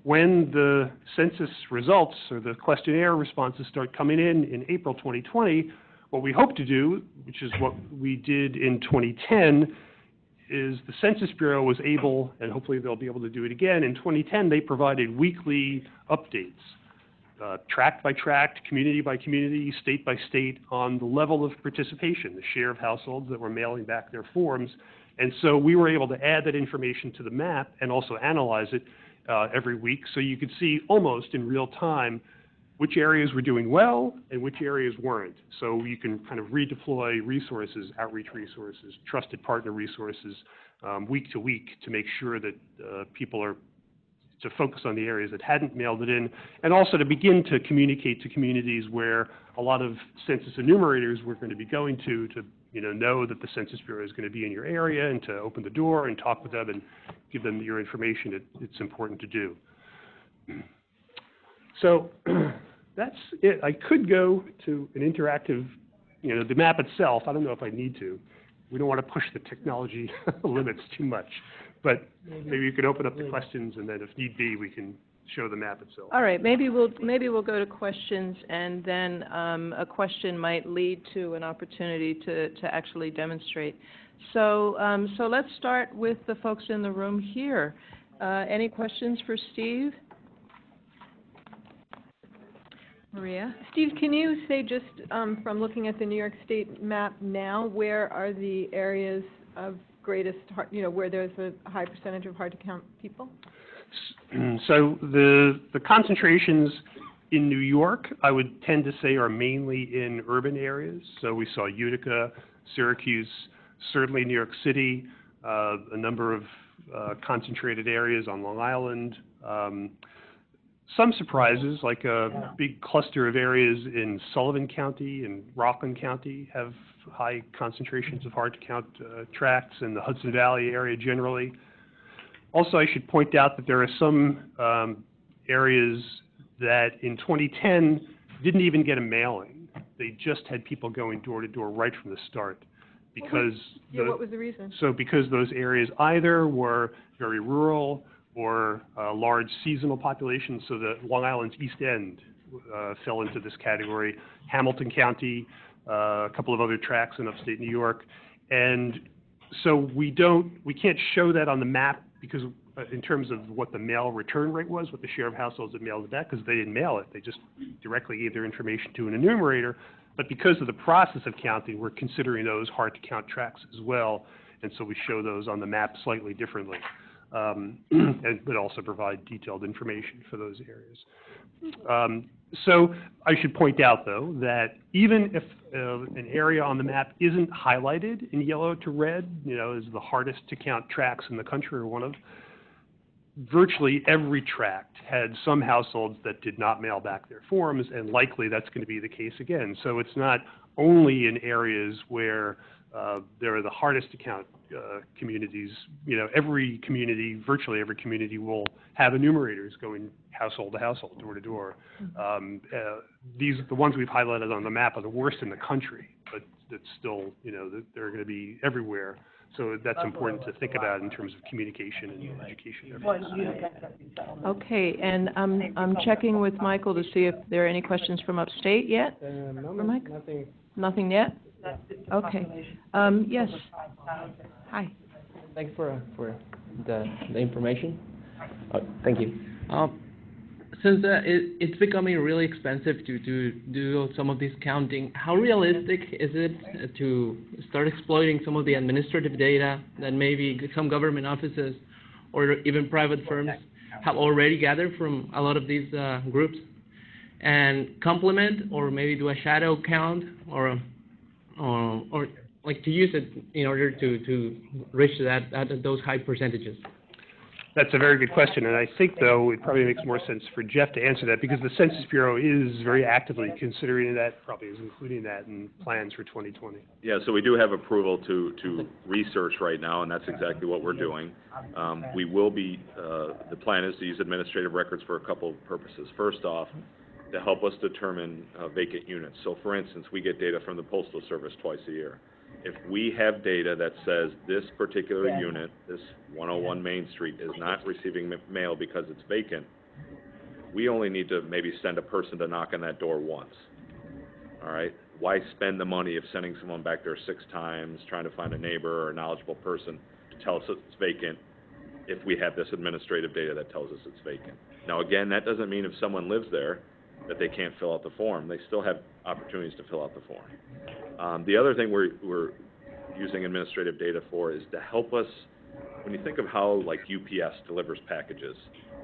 when the census results or the questionnaire responses start coming in April 2020, what we hope to do, which is what we did in 2010, is the Census Bureau was able, and hopefully they'll be able to do it again, in 2010 they provided weekly updates, tract by tract, community by community, state by state, on the level of participation, the share of households that were mailing back their forms. And so we were able to add that information to the map and also analyze it every week, so you could see almost in real time which areas were doing well and which areas weren't. So you can kind of redeploy resources, outreach resources, trusted partner resources, week to week, to make sure that people are to focus on the areas that hadn't mailed it in, and also to begin to communicate to communities where a lot of census enumerators were going to be going to know that the Census Bureau is going to be in your area, and to open the door and talk with them and give them your information. It's important to do. So that's it. I could go to an interactive, the map itself. I don't know if I need to. We don't want to push the technology limits too much. But maybe you could open up the questions, and then if need be, we can show the map itself. All right, maybe we'll go to questions, and then a question might lead to an opportunity to actually demonstrate. So let's start with the folks in the room here. Any questions for Steve? Maria? Steve, can you say just from looking at the New York State map now, where are the areas of greatest, where there's a high percentage of hard-to-count people? So the concentrations in New York, I would tend to say, are mainly in urban areas. So we saw Utica, Syracuse, certainly New York City, a number of concentrated areas on Long Island. Some surprises, like a big cluster of areas in Sullivan County and Rockland County have high concentrations of hard-to-count tracts, in the Hudson Valley area generally. Also, I should point out that there are some areas that in 2010 didn't even get a mailing. They just had people going door to door right from the start. Because what was the reason? So because those areas either were very rural or large seasonal populations, so the Long Island's East End fell into this category, Hamilton County, a couple of other tracts in upstate New York. And so we can't show that on the map because in terms of what the mail return rate was, what the share of households that mailed it back, because they didn't mail it. They just directly gave their information to an enumerator. But because of the process of counting, we're considering those hard-to-count tracts as well, and so we show those on the map slightly differently, but also provide detailed information for those areas. So I should point out, though, that even if an area on the map isn't highlighted in yellow to red, as the hardest-to-count tracts in the country or one of, virtually every tract had some households that did not mail back their forms, and likely that's going to be the case again. So it's not only in areas where there are the hardest to count communities. Every community, virtually every community, will have enumerators going household to household, door to door. The ones we've highlighted on the map are the worst in the country, but it's still, they're going to be everywhere. So that's important to think about in terms of communication and education efforts. Okay, and I'm checking with Michael to see if there are any questions from upstate yet? No, Mike? nothing. Nothing yet? Okay. Yes. Hi. Thanks for the information. Thank you. Since it's becoming really expensive to do some of this counting, how realistic is it to start exploiting some of the administrative data that maybe some government offices or even private firms have already gathered from a lot of these groups, and complement or maybe do a shadow count or like to use it in order to reach those high percentages? That's a very good question, and I think, though, it probably makes more sense for Jeff to answer that, because the Census Bureau is very actively considering that, probably is including that in plans for 2020. Yeah, so we do have approval to research right now, and that's exactly what we're doing. We will be, the plan is to use administrative records for a couple of purposes. First off, to help us determine vacant units. So, for instance, we get data from the Postal Service twice a year. If we have data that says this particular unit, this 101 Main Street, is not receiving mail because it's vacant, we only need to maybe send a person to knock on that door once. All right? Why spend the money of sending someone back there 6 times, trying to find a neighbor or a knowledgeable person to tell us it's vacant if we have this administrative data that tells us it's vacant? Now, again, that doesn't mean if someone lives there that they can't fill out the form. They still have opportunities to fill out the form. The other thing we're using administrative data for is to help us, when you think of how, like, UPS delivers packages,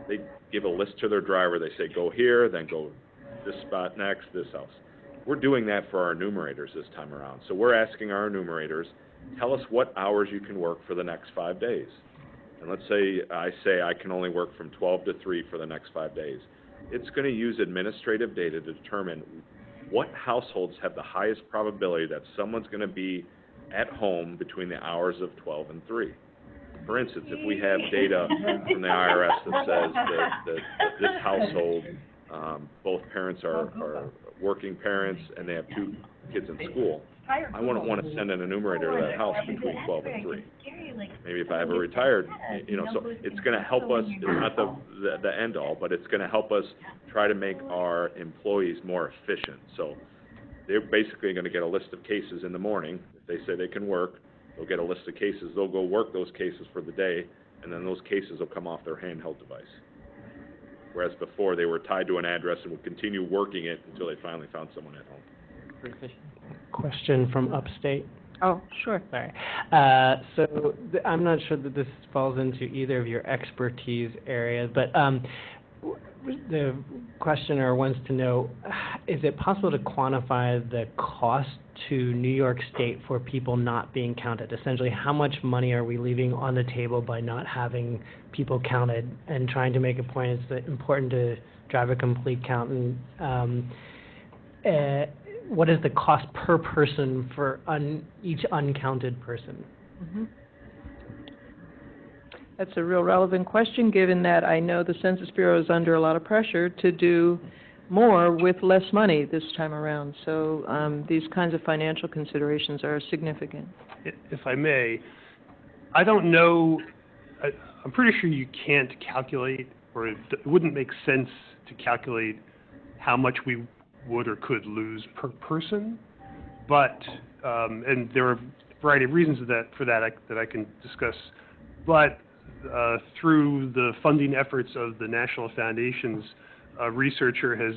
they give a list to their driver. They say, go here, then go this spot next, this house. We're doing that for our enumerators this time around. So we're asking our enumerators, tell us what hours you can work for the next 5 days. and let's say I can only work from 12 to 3 for the next 5 days, it's going to use administrative data to determine what households have the highest probability that someone's going to be at home between the hours of 12 and 3. For instance, if we have data from the IRS that says that this household, both parents are working parents and they have 2 kids in school, I wouldn't want to send an enumerator to that house between 12 and 3. Maybe if I have a retired, so it's going to help us, it's not the end all, but it's going to help us try to make our employees more efficient. So they're basically going to get a list of cases in the morning. If they say they can work, they'll get a list of cases. They'll go work those cases for the day, and then those cases will come off their handheld device. Whereas before, they were tied to an address and would continue working it until they finally found someone at home. Question from upstate. Oh, sure. Sorry. So I'm not sure that this falls into either of your expertise areas, but the questioner wants to know, is it possible to quantify the cost to New York State for people not being counted? Essentially, how much money are we leaving on the table by not having people counted, and trying to make a point it's important to drive a complete count, and what is the cost per person for each uncounted person? Mm-hmm. That's a real relevant question, given that I know the Census Bureau is under a lot of pressure to do more with less money this time around. So these kinds of financial considerations are significant. If I may, I don't know, I'm pretty sure you can't calculate, or it wouldn't make sense to calculate how much we would or could lose per person, but, and there are a variety of reasons for that I can discuss, but through the funding efforts of the National Foundations, a researcher has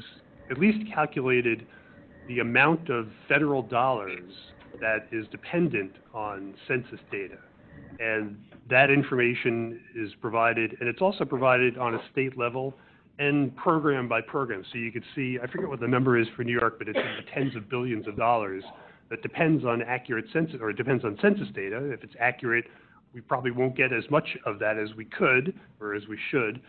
at least calculated the amount of federal dollars that is dependent on census data. And that information is provided, and it's also provided on a state level and program by program. So you could see, I forget what the number is for New York, but it's in the tens of billions of dollars that depends on accurate census, or it depends on census data. If it's accurate, we probably won't get as much of that as we could, or as we should.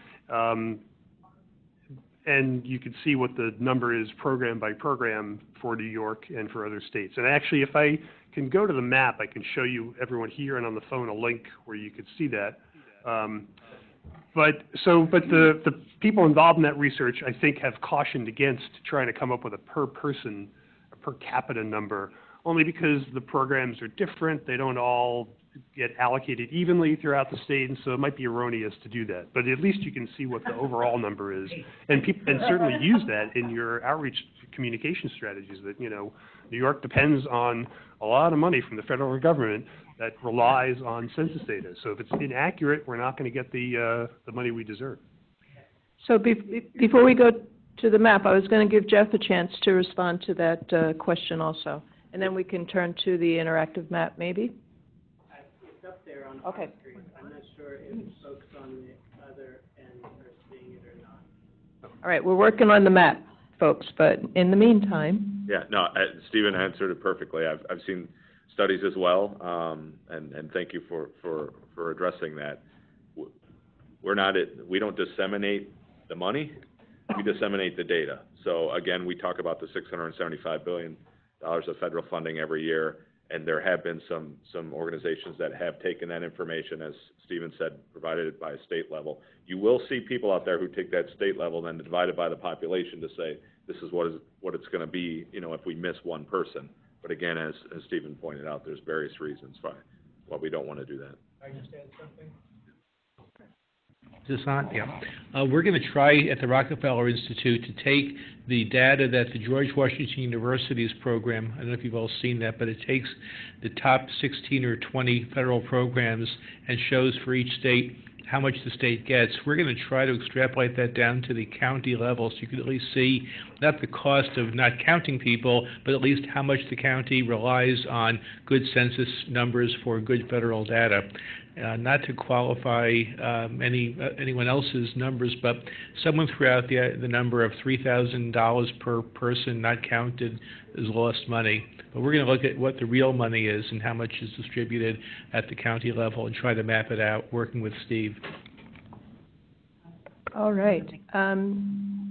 And you can see what the number is program by program for New York and for other states. And actually, if I can go to the map, I can show you, everyone here and on the phone, a link where you could see that. But the people involved in that research, I think, have cautioned against trying to come up with a per person, a per capita number, only because the programs are different. They don't all get allocated evenly throughout the state, and so it might be erroneous to do that. But at least you can see what the overall number is, and certainly use that in your outreach communication strategies. That, New York depends on a lot of money from the federal government that relies on census data. So if it's inaccurate, we're not going to get the money we deserve. So before we go to the map, I was going to give Jeff a chance to respond to that question also, and then we can turn to the interactive map, maybe. It's up there on okay. the screen. I'm not sure if folks on the other end are seeing it or not. All right, we're working on the map, folks, but in the meantime. Yeah, no, Stephen answered it perfectly. I've seen studies as well, and thank you for addressing that. We don't disseminate the money, we disseminate the data. So again, we talk about the $675 billion of federal funding every year, and there have been some organizations that have taken that information, as Stephen said, provided it by a state level. You will see people out there who take that state level and then divide it by the population to say, this is what it's going to be, if we miss one person. But again, as Stephen pointed out, there's various reasons why we don't want to do that. I understand something. Is this on? Yeah. We're going to try at the Rockefeller Institute to take the data that the George Washington University's program, I don't know if you've all seen that, but it takes the top 16 or 20 federal programs and shows for each state how much the state gets. We're going to try to extrapolate that down to the county level so you can at least see not the cost of not counting people, but at least how much the county relies on good census numbers for good federal data. not to qualify anyone else's numbers, but someone threw out the number of $3,000 per person not counted as lost money. But we're going to look at what the real money is and how much is distributed at the county level and try to map it out, working with Steve. All right.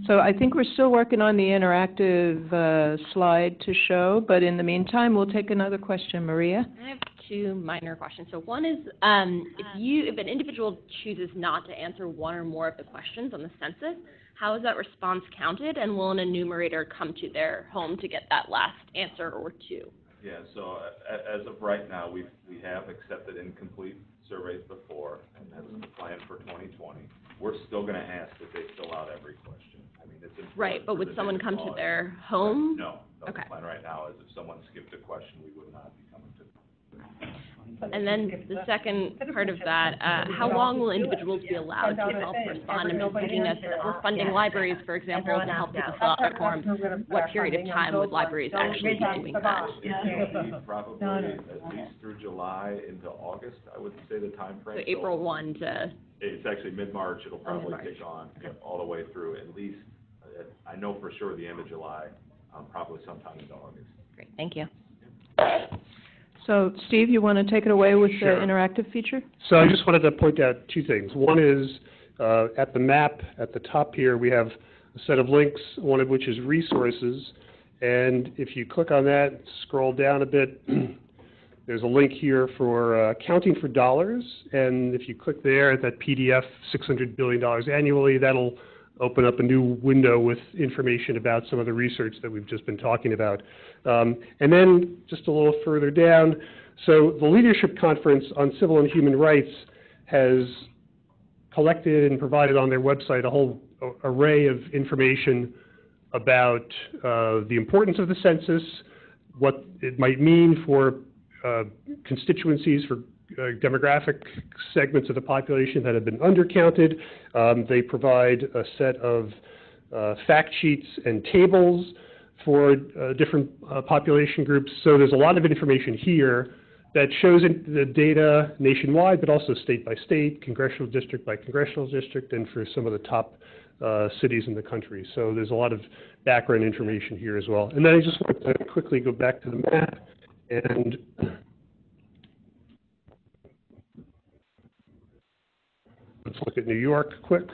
So I think we're still working on the interactive slide to show, but in the meantime, we'll take another question. Maria? I have two minor questions. So one is, if an individual chooses not to answer one or more of the questions on the census, how is that response counted, and will an enumerator come to their home to get that last answer or two? Yeah, so as of right now, we have accepted incomplete surveys before, and that's the plan for 2020. We're still going to ask that they fill out every question. I mean, it's important. Right, but would someone come to their home? No. Okay. The plan right now is if someone skipped a question, we would not be coming to them. And then the second part of that, how long will individuals be allowed to self-respond? I'm just thinking if we're funding libraries, for example, to help people fill out their forms, what period of time would libraries actually be doing that? Probably at least through July into August, I would say the time frame. So April 1 to... It's actually mid-March. It'll probably take on all the way through at least, I know for sure the end of July, probably sometime into August. Great, thank you. So, Steve, you want to take it away with Sure. the interactive feature? So I just wanted to point out two things. One is at the map at the top here, we have a set of links, one of which is resources. And if you click on that, scroll down a bit, there's a link here for Counting for Dollars. And if you click there at that PDF, $600 billion annually, that'll open up a new window with information about some of the research that we've just been talking about. And then just a little further down, so the Leadership Conference on Civil and Human Rights has collected and provided on their website a whole array of information about the importance of the census, what it might mean for constituencies, for demographic segments of the population that have been undercounted. They provide a set of fact sheets and tables for different population groups. So there's a lot of information here that shows the data nationwide, but also state by state, congressional district by congressional district, and for some of the top cities in the country. So there's a lot of background information here as well. And then I just want to quickly go back to the map and let's look at New York quick.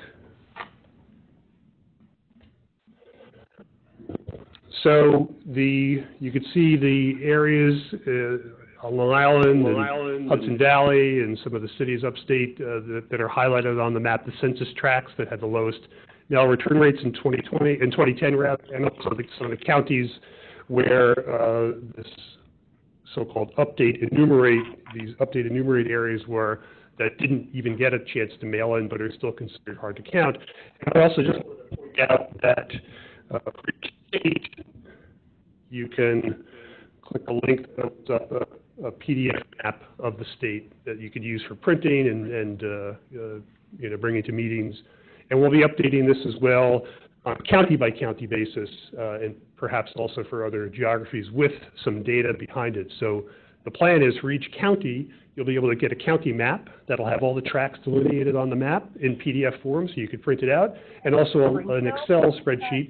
So you could see the areas on Long Island and Hudson Valley and some of the cities upstate that are highlighted on the map, the census tracts that had the lowest mail return rates in 2010 rather, and also some of the counties where this so-called update enumerate areas were that didn't even get a chance to mail in, but are still considered hard to count. And I also just want to point out that for each state, you can click a link that opens up a PDF map of the state that you could use for printing and bringing to meetings. And we'll be updating this as well on a county-by-county basis, and perhaps also for other geographies with some data behind it. So the plan is for each county, you'll be able to get a county map that'll have all the tracts delineated on the map in PDF form, so you could print it out, and also an Excel spreadsheet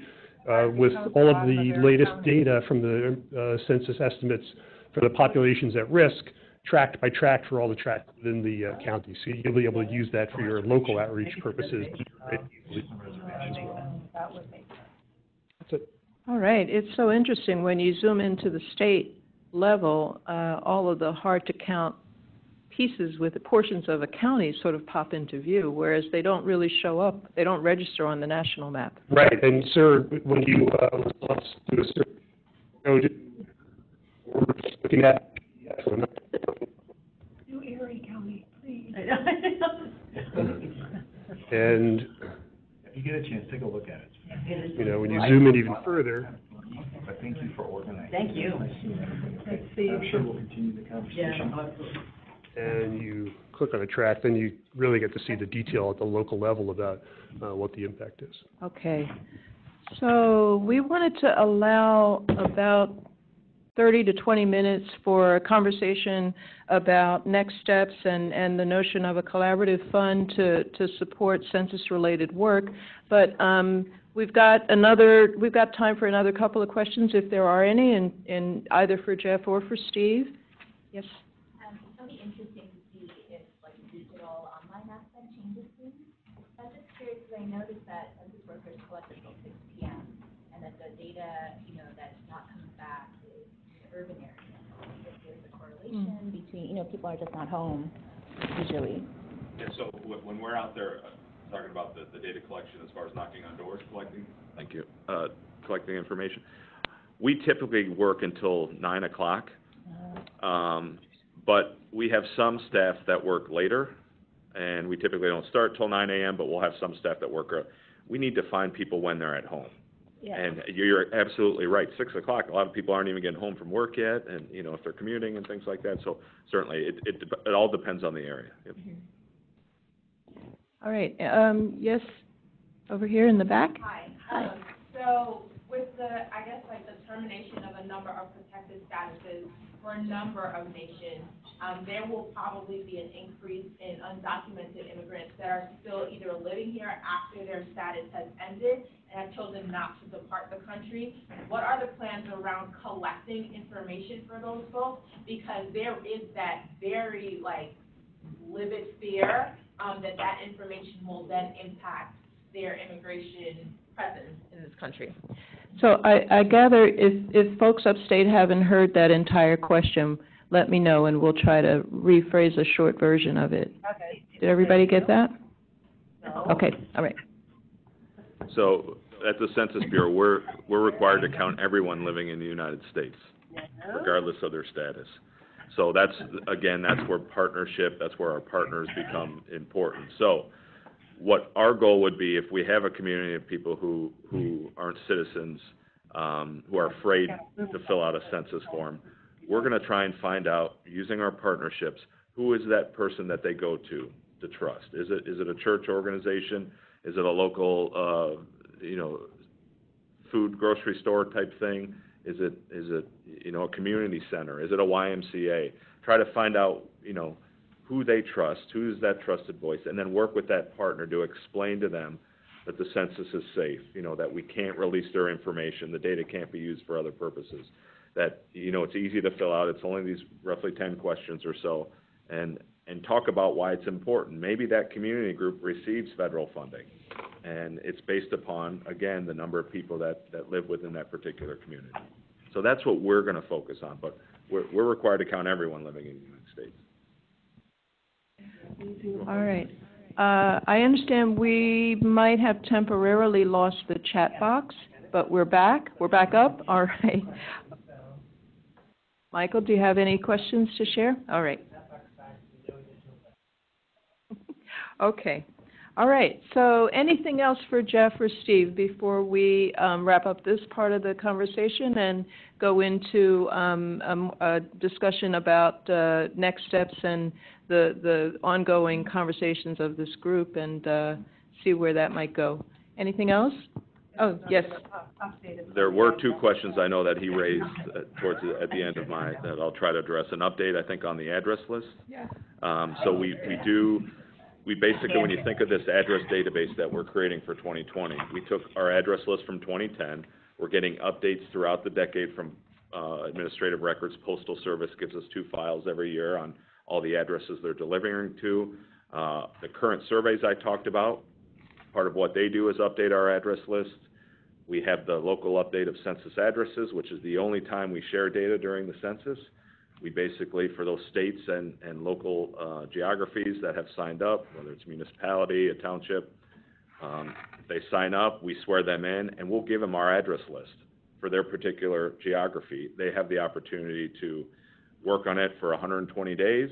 with all of the latest data from the census estimates for the populations at risk, tract by tract for all the tracts within the county. So you'll be able to use that for your local outreach purposes. That's it. All right. It's so interesting when you zoom into the state level, all of the hard-to-count pieces with the portions of a county sort of pop into view, whereas they don't really show up. They don't register on the national map. Right. And, sir, when you let's do a search, we're just looking at New Erie County, please. and If you get a chance, take a look at it. when you zoom in even further. But thank you for organizing. Thank you. I'm sure we'll continue the conversation. And you click on a tract, then you really get to see the detail at the local level about what the impact is. Okay. So we wanted to allow about 30 to 20 minutes for a conversation about next steps and the notion of a collaborative fund to support census-related work. But we've got time for another couple of questions if there are any, and either for Jeff or for Steve. Yes. It'll be interesting to see if like digital online aspect changes things. I'm just curious because I noticed that census workers collect until 6 p.m. and that the data, that's not coming back is in the urban areas. If there's a correlation between, people are just not home usually. Yeah, so when we're out there talking about the data collection as far as knocking on doors, collecting information, we typically work until 9 o'clock. But we have some staff that work later, and we typically don't start till 9 a.m., but we'll have some staff that work early. We need to find people when they're at home. Yeah. And you're absolutely right. 6 o'clock, a lot of people aren't even getting home from work yet, and, if they're commuting and things like that. So certainly it all depends on the area. Yep. All right. Yes, over here in the back. Hi. So with the determination of a number of protected statuses for a number of nations, there will probably be an increase in undocumented immigrants that are still either living here after their status has ended and have chosen not to depart the country. What are the plans around collecting information for those folks? Because there is that very, livid fear that information will then impact their immigration presence in this country. So I gather if folks upstate haven't heard that entire question, let me know and we'll try to rephrase a short version of it. Okay. Did everybody get that? No. Okay, all right. So at the Census Bureau, we're required to count everyone living in the United States, regardless of their status. So that's where partnership, that's where our partners become important. So what our goal would be if we have a community of people who aren't citizens, who are afraid to fill out a census form, we're going to try and find out, using our partnerships, who is that person that they go to trust. Is it a church organization? Is it a local, food grocery store type thing? Is it a community center? Is it a YMCA? Try to find out, who they trust, who's that trusted voice, and then work with that partner to explain to them that the census is safe, that we can't release their information, the data can't be used for other purposes, that, it's easy to fill out, it's only these roughly 10 questions or so, and talk about why it's important. Maybe that community group receives federal funding, and it's based upon, again, the number of people that live within that particular community. So that's what we're going to focus on, but we're required to count everyone living in the United States. All right. I understand we might have temporarily lost the chat box, but we're back. We're back up. All right. Michael, do you have any questions to share? All right. Okay. All right. So anything else for Jeff or Steve before we wrap up this part of the conversation and go into a discussion about next steps and the ongoing conversations of this group and see where that might go? Anything else? Oh, yes. There were two questions I know that he raised at the end of that I'll try to address. An update, I think, on the address list. Yeah. So we basically, when you think of this address database that we're creating for 2020, we took our address list from 2010. We're getting updates throughout the decade from Administrative Records. Postal Service gives us 2 files every year on all the addresses they're delivering to. The current surveys I talked about, part of what they do is update our address list. We have the local update of census addresses, which is the only time we share data during the census. We basically, for those states and local geographies that have signed up, whether it's municipality, a township, if they sign up, we swear them in, and we'll give them our address list for their particular geography. They have the opportunity to work on it for 120 days.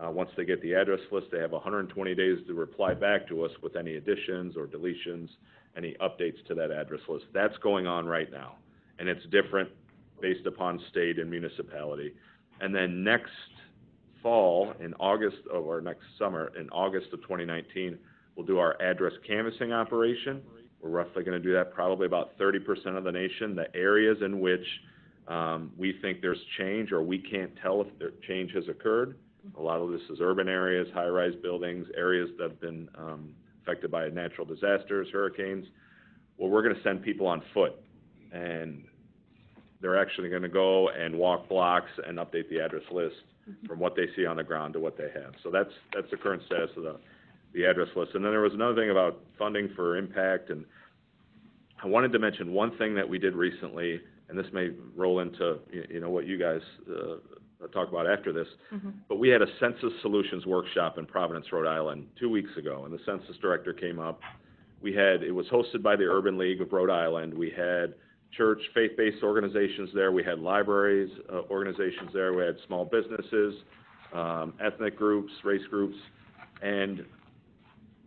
Once they get the address list, they have 120 days to reply back to us with any additions or deletions, any updates to that address list. That's going on right now, and it's different based upon state and municipality. And then next fall, in August, or next summer, in August of 2019, we'll do our address canvassing operation. We're roughly going to do that probably about 30% of the nation, the areas in which We think there's change, or we can't tell if there change has occurred. A lot of this is urban areas, high-rise buildings, areas that have been affected by natural disasters, hurricanes. Well, we're going to send people on foot, and they're actually going to go and walk blocks and update the address list from what they see on the ground to what they have. So that's the current status of the address list. And then there was another thing about funding for impact, and I wanted to mention one thing that we did recently, and this may roll into what you guys talk about after this, but we had a Census Solutions workshop in Providence, Rhode Island 2 weeks ago, and the census director came up. It was hosted by the Urban League of Rhode Island. We had church, faith-based organizations there. We had libraries, organizations there. We had small businesses, ethnic groups, race groups, and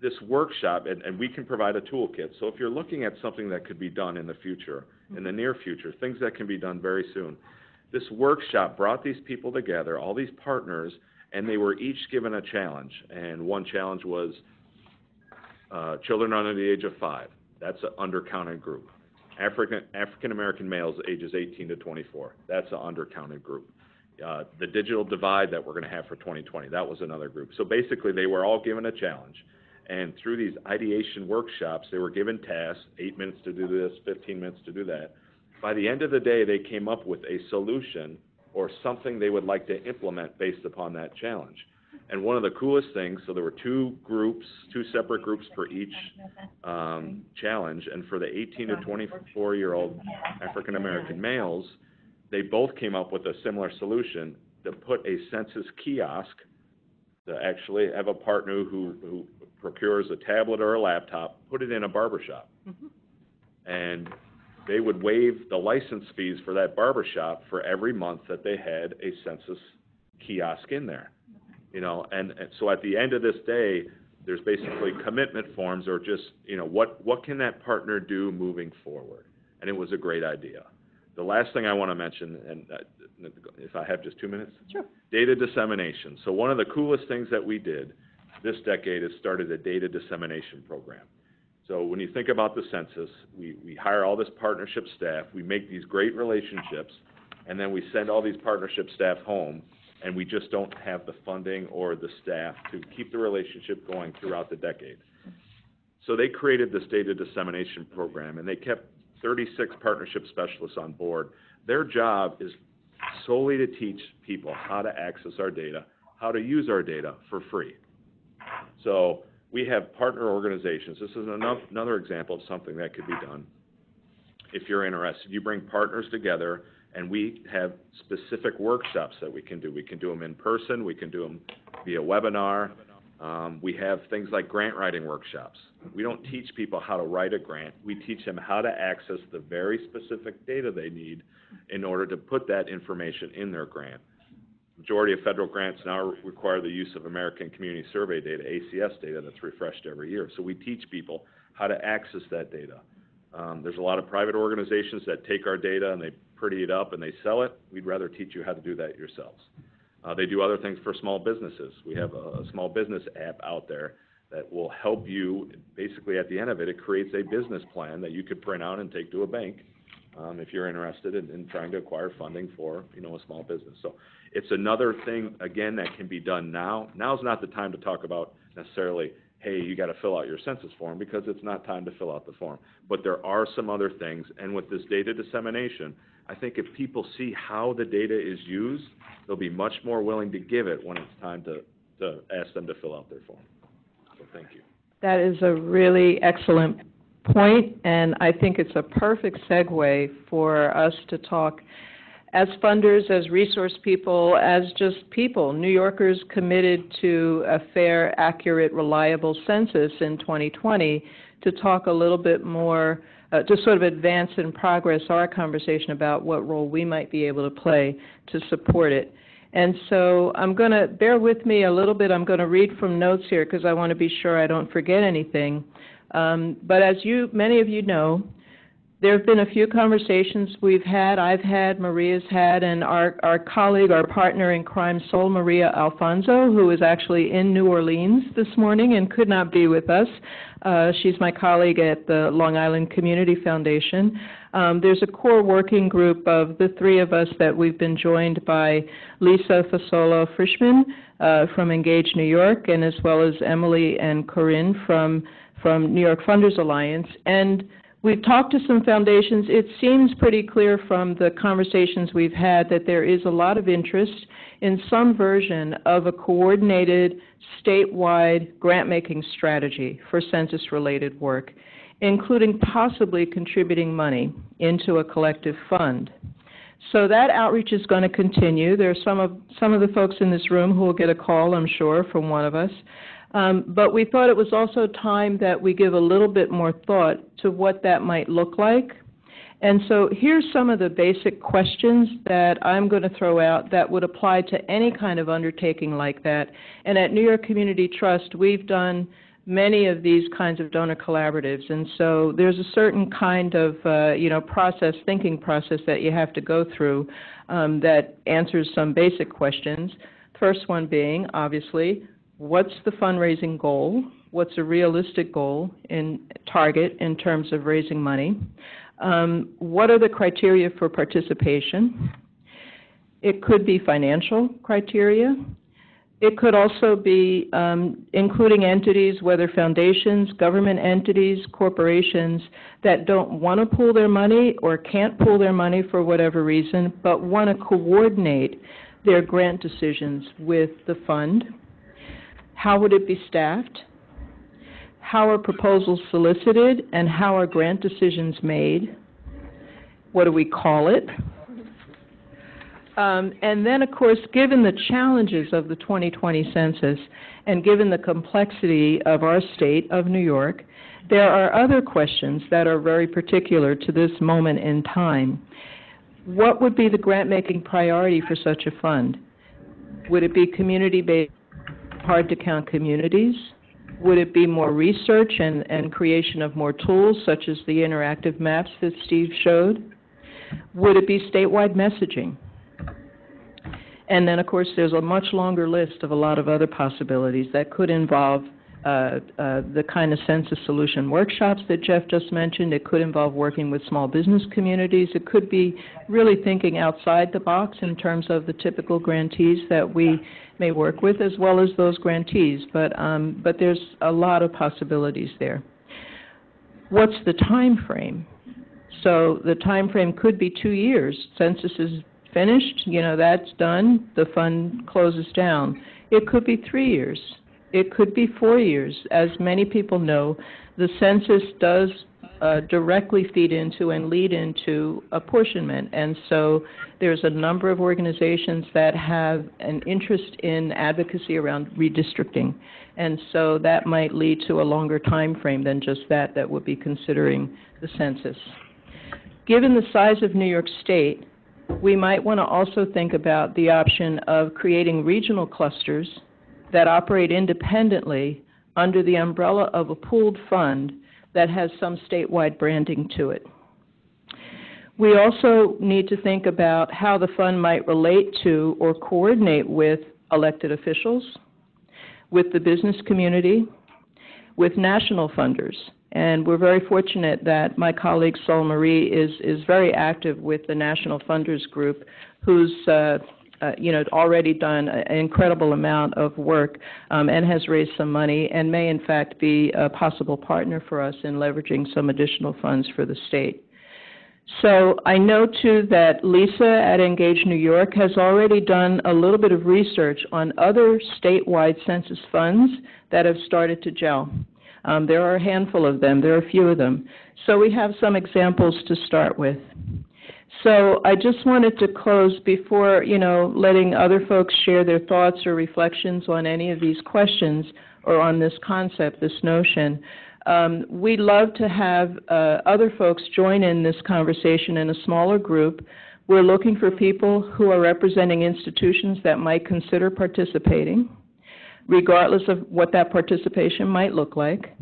this workshop, and we can provide a toolkit. So if you're looking at something that could be done in the future, in the near future, things that can be done very soon, this workshop brought these people together, all these partners, and they were each given a challenge. And one challenge was children under the age of 5. That's an undercounted group. African-American males ages 18 to 24. That's an undercounted group. The digital divide that we're going to have for 2020, that was another group. So basically, they were all given a challenge. And through these ideation workshops, they were given tasks, 8 minutes to do this, 15 minutes to do that. By the end of the day, they came up with a solution or something they would like to implement based upon that challenge. And one of the coolest things, so there were two separate groups for each challenge, and for the 18 to 24-year-old African-American males, they both came up with a similar solution to put a census kiosk, to actually have a partner who procures a tablet or a laptop, put it in a barbershop. And they would waive the license fees for that barbershop for every month that they had a census kiosk in there. And so at the end of this day, there's basically commitment forms, or just, what can that partner do moving forward? And it was a great idea. The last thing I want to mention, and if I have just 2 minutes? Sure. Data dissemination. So one of the coolest things that we did this decade is started a data dissemination program. So when you think about the census, we hire all this partnership staff, we make these great relationships, and then we send all these partnership staff home, and we just don't have the funding or the staff to keep the relationship going throughout the decade. So they created this data dissemination program, and they kept 36 partnership specialists on board. Their job is solely to teach people how to access our data, how to use our data for free. So we have partner organizations. This is another example of something that could be done. If you're interested, you bring partners together, and we have specific workshops that we can do. We can do them in person. We can do them via webinar. We have things like grant writing workshops. We don't teach people how to write a grant. We teach them how to access the very specific data they need in order to put that information in their grant. Majority of federal grants now require the use of American Community Survey data, ACS data, that's refreshed every year. So we teach people how to access that data. There's a lot of private organizations that take our data and they pretty it up and they sell it. We'd rather teach you how to do that yourselves. They do other things for small businesses. We have a small business app out there that will help you. Basically, at the end of it, it creates a business plan that you could print out and take to a bank if you're interested in trying to acquire funding for, a small business. So it's another thing, again, that can be done now. Now's not the time to talk about necessarily, hey, you got to fill out your census form, because it's not time to fill out the form. But there are some other things, and with this data dissemination, I think if people see how the data is used, they'll be much more willing to give it when it's time to ask them to fill out their form. So thank you. That is a really excellent point, and I think it's a perfect segue for us to talk as funders, as resource people, as just people, New Yorkers committed to a fair, accurate, reliable census in 2020, to talk a little bit more, to sort of advance and progress our conversation about what role we might be able to play to support it. And so I'm going to, bear with me a little bit, I'm going to read from notes here because I want to be sure I don't forget anything. But as many of you know, there have been a few conversations I've had, Maria's had, and our colleague, our partner in crime, Sol Maria Alfonso, who is actually in New Orleans this morning and could not be with us. She's my colleague at the Long Island Community Foundation. There's a core working group of the three of us that we've been joined by Lisa Fasolo-Frischman from Engage New York, and as well as Emily and Corinne from New York Funders Alliance. And we've talked to some foundations. It seems pretty clear from the conversations we've had that there is a lot of interest in some version of a coordinated statewide grant-making strategy for census-related work, including possibly contributing money into a collective fund. So that outreach is going to continue. There are some of the folks in this room who will get a call, I'm sure, from one of us. But we thought it was also time that we give a little bit more thought to what that might look like. And so here's some of the basic questions that I'm going to throw out that would apply to any kind of undertaking like that. And at New York Community Trust, we've done many of these kinds of donor collaboratives. And so there's a certain kind of, thinking process that you have to go through that answers some basic questions. First one being, obviously, what's the fundraising goal? What's a realistic goal in target in terms of raising money? What are the criteria for participation? It could be financial criteria. It could also be including entities, whether foundations, government entities, corporations, that don't want to pool their money or can't pool their money for whatever reason, but want to coordinate their grant decisions with the fund. How would it be staffed? How are proposals solicited, and how are grant decisions made? What do we call it? And then, of course, given the challenges of the 2020 census and given the complexity of our state of New York, there are other questions that are very particular to this moment in time. What would be the grant-making priority for such a fund? Would it be community-based, hard-to-count communities? Would it be more research and creation of more tools, such as the interactive maps that Steve showed? Would it be statewide messaging? And then, of course, there's a much longer list of a lot of other possibilities that could involve the kind of census solution workshops that Jeff just mentioned. It could involve working with small business communities. It could be really thinking outside the box in terms of the typical grantees that we may work with, as well as those grantees. But there's a lot of possibilities there. What's the time frame? So the time frame could be 2 years. Census is finished, that's done, the fund closes down. It could be 3 years. It could be 4 years. As many people know, the census does directly feed into and lead into apportionment. And so there's a number of organizations that have an interest in advocacy around redistricting. And so that might lead to a longer time frame than just that would be considering the census. Given the size of New York State, we might want to also think about the option of creating regional clusters that operate independently under the umbrella of a pooled fund that has some statewide branding to it. We also need to think about how the fund might relate to or coordinate with elected officials, with the business community, with national funders. And we're very fortunate that my colleague Sol Marie is very active with the National Funders Group, who's already done an incredible amount of work and has raised some money and may in fact be a possible partner for us in leveraging some additional funds for the state. So I know too that Lisa at Engage New York has already done a little bit of research on other statewide census funds that have started to gel. There are a handful of them. There are a few of them. So we have some examples to start with. So I just wanted to close before, letting other folks share their thoughts or reflections on any of these questions or on this concept, this notion. We'd love to have other folks join in this conversation in a smaller group. We're looking for people who are representing institutions that might consider participating, regardless of what that participation might look like.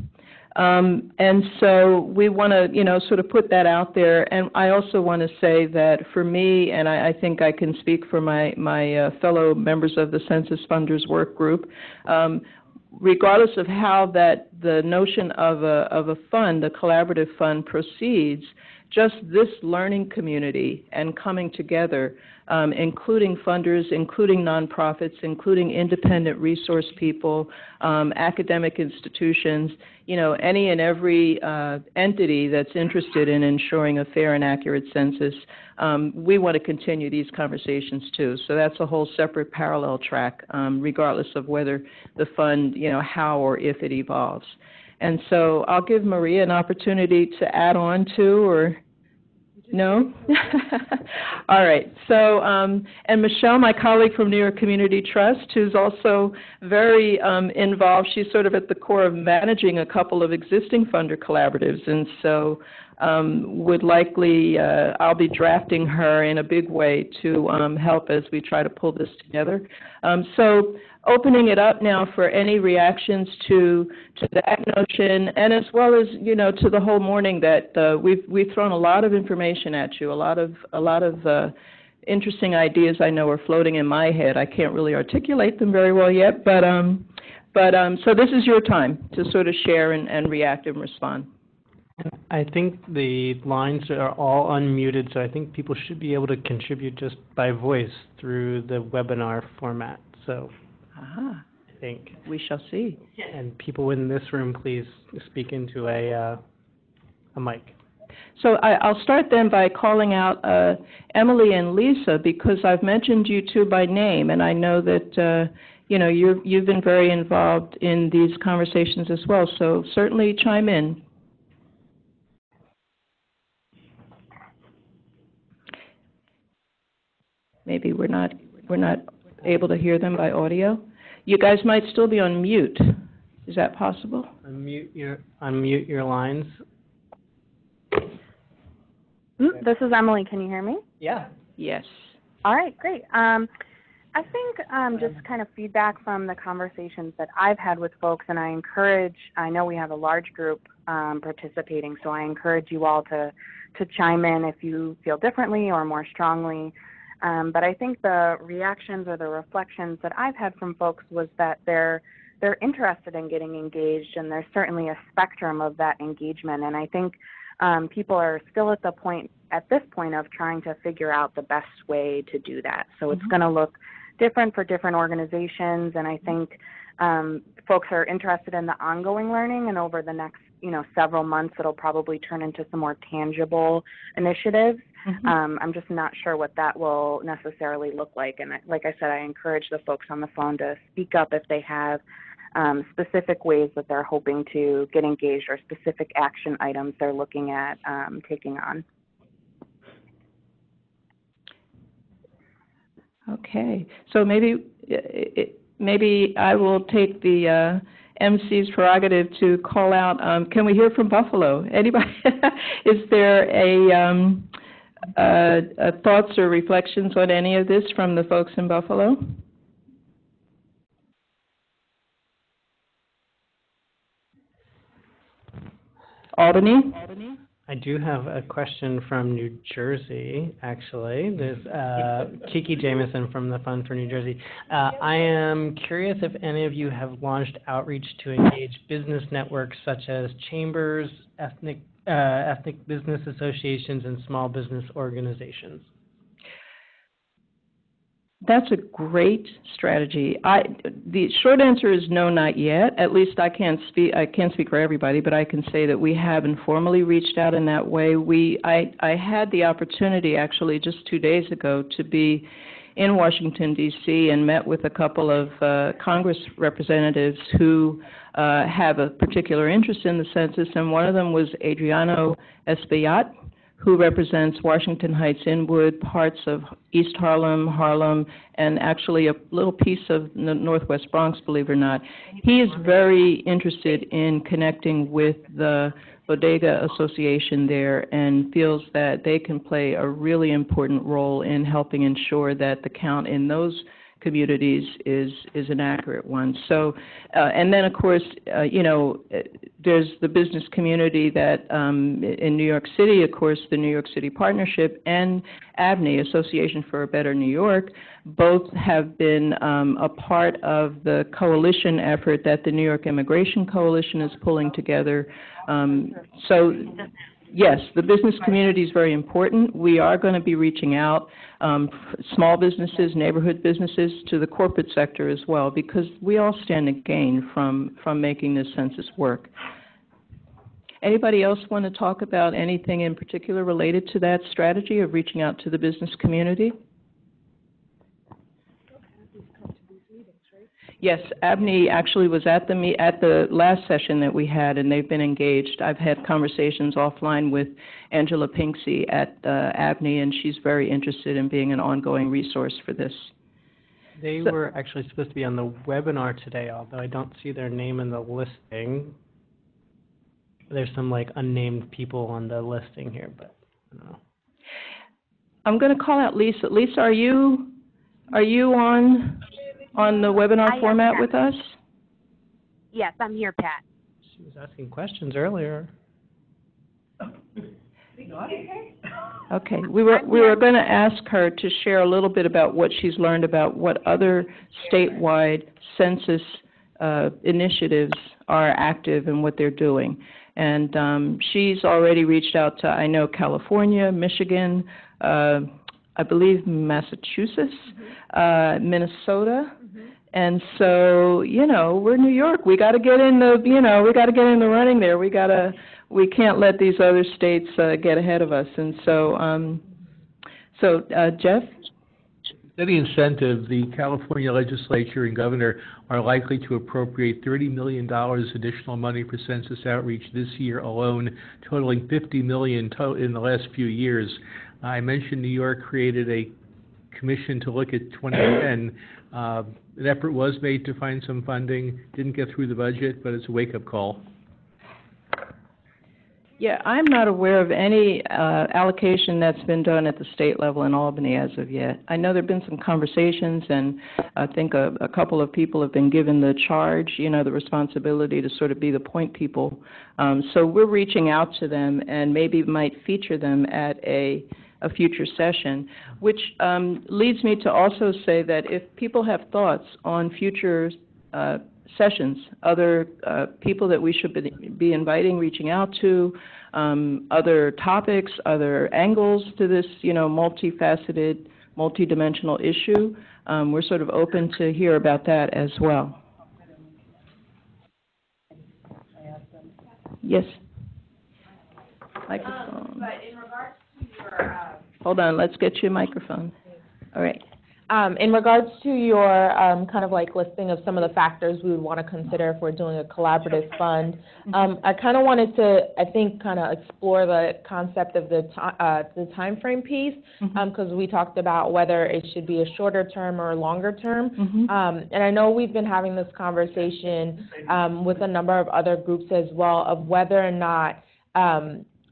And so we want to, sort of put that out there. And I also want to say that for me, and I think I can speak for my fellow members of the Census Funders Work Group, regardless of how the notion of a fund, a collaborative fund, proceeds, just this learning community and coming together, including funders, including nonprofits, including independent resource people, academic institutions, any and every entity that's interested in ensuring a fair and accurate census. We want to continue these conversations too. So that's a whole separate parallel track, regardless of whether the fund, how or if it evolves. And so I'll give Maria an opportunity to add on to, or no? All right. So, and Michelle, my colleague from New York Community Trust, who's also very involved, she's sort of at the core of managing a couple of existing funder collaboratives. And so would likely, I'll be drafting her in a big way to help as we try to pull this together. So opening it up now for any reactions to that notion, and as well as, to the whole morning that we've thrown a lot of information at you, a lot of interesting ideas I know are floating in my head. I can't really articulate them very well yet, but so this is your time to sort of share and react and respond. I think the lines are all unmuted, so I think people should be able to contribute just by voice through the webinar format. So I think we shall see. And people in this room, please speak into a mic. So I'll start then by calling out Emily and Lisa, because I've mentioned you two by name, and I know that you've been very involved in these conversations as well. So certainly chime in. Maybe we're not able to hear them by audio. You guys might still be on mute. Is that possible? Unmute your lines. This is Emily. Can you hear me? Yeah. Yes. All right, great. I think just kind of feedback from the conversations that I've had with folks, and I know we have a large group participating, so I encourage you all to chime in if you feel differently or more strongly. But I think the reactions or the reflections that I've had from folks was that they're interested in getting engaged, and there's certainly a spectrum of that engagement. And I think people are still at this point of trying to figure out the best way to do that. So it's going to look different for different organizations, and I think folks are interested in the ongoing learning, and over the next several months it'll probably turn into some more tangible initiatives. I'm just not sure what that will necessarily look like. And like I said, I encourage the folks on the phone to speak up if they have specific ways that they're hoping to get engaged or specific action items they're looking at taking on. Okay. So maybe I will take the MC's prerogative to call out. Can we hear from Buffalo? Anybody? Is there thoughts or reflections on any of this from the folks in Buffalo? Albany? I do have a question from New Jersey, actually. There's Kiki Jameson from the Fund for New Jersey. I am curious if any of you have launched outreach to engage business networks such as chambers, ethnic business associations, and small business organizations. That's a great strategy. The short answer is no, not yet. At least I can't speak for everybody, but I can say that we have informally reached out in that way. I had the opportunity actually just 2 days ago to be in Washington, D.C., and met with a couple of Congress representatives who have a particular interest in the census, and one of them was Adriano Espaillat, who represents Washington Heights, Inwood, parts of East Harlem, and actually a little piece of the Northwest Bronx, believe it or not. He is very interested in connecting with the Bodega Association there and feels that they can play a really important role in helping ensure that the count in those communities is an accurate one. So, and then of course, there's the business community that in New York City, of course, the New York City Partnership and ABNY, Association for a Better New York, both have been a part of the coalition effort that the New York Immigration Coalition is pulling together. So Yes, the business community is very important. We are going to be reaching out, small businesses, neighborhood businesses, to the corporate sector as well, because we all stand to gain from making this census work. Anybody else want to talk about anything in particular related to that strategy of reaching out to the business community? Yes, Abney actually was at the last session that we had, and they've been engaged. I've had conversations offline with Angela Pinksy at Abney, and she's very interested in being an ongoing resource for this. They were actually supposed to be on the webinar today, although I don't see their name in the listing. There's some like unnamed people on the listing here, but I don't know. I'm going to call out Lisa. Lisa, are you on the webinar format with us? Yes, I'm here, Pat. She was asking questions earlier. Okay, we were going to ask her to share a little bit about what she's learned about what other statewide census initiatives are active and what they're doing. And she's already reached out to, I know, California, Michigan, I believe Massachusetts, Minnesota. And so, we're New York. We got to get in the running there. We can't let these other states get ahead of us. And so, Jeff? Any incentive, the California legislature and governor are likely to appropriate $30 million additional money for census outreach this year alone, totaling $50 million in the last few years. I mentioned New York created a commission to look at 2010. An effort was made to find some funding, didn't get through the budget, but it's a wake-up call. Yeah, I'm not aware of any allocation that's been done at the state level in Albany as of yet. I know there have been some conversations, and I think a couple of people have been given the charge, the responsibility to sort of be the point people. So we're reaching out to them and maybe might feature them at a future session, which leads me to also say that if people have thoughts on future sessions, other people that we should be inviting, reaching out to, other topics, other angles to this, multifaceted, multidimensional issue, we're sort of open to hear about that as well. Yes. Microphone. But in regards to your, Hold on, let's get you a microphone. All right. In regards to your kind of like listing of some of the factors we would want to consider if we're doing a collaborative fund, I kind of wanted to, I think, kind of explore the concept of the time frame piece, because we talked about whether it should be a shorter term or a longer term. And I know we've been having this conversation with a number of other groups as well of whether or not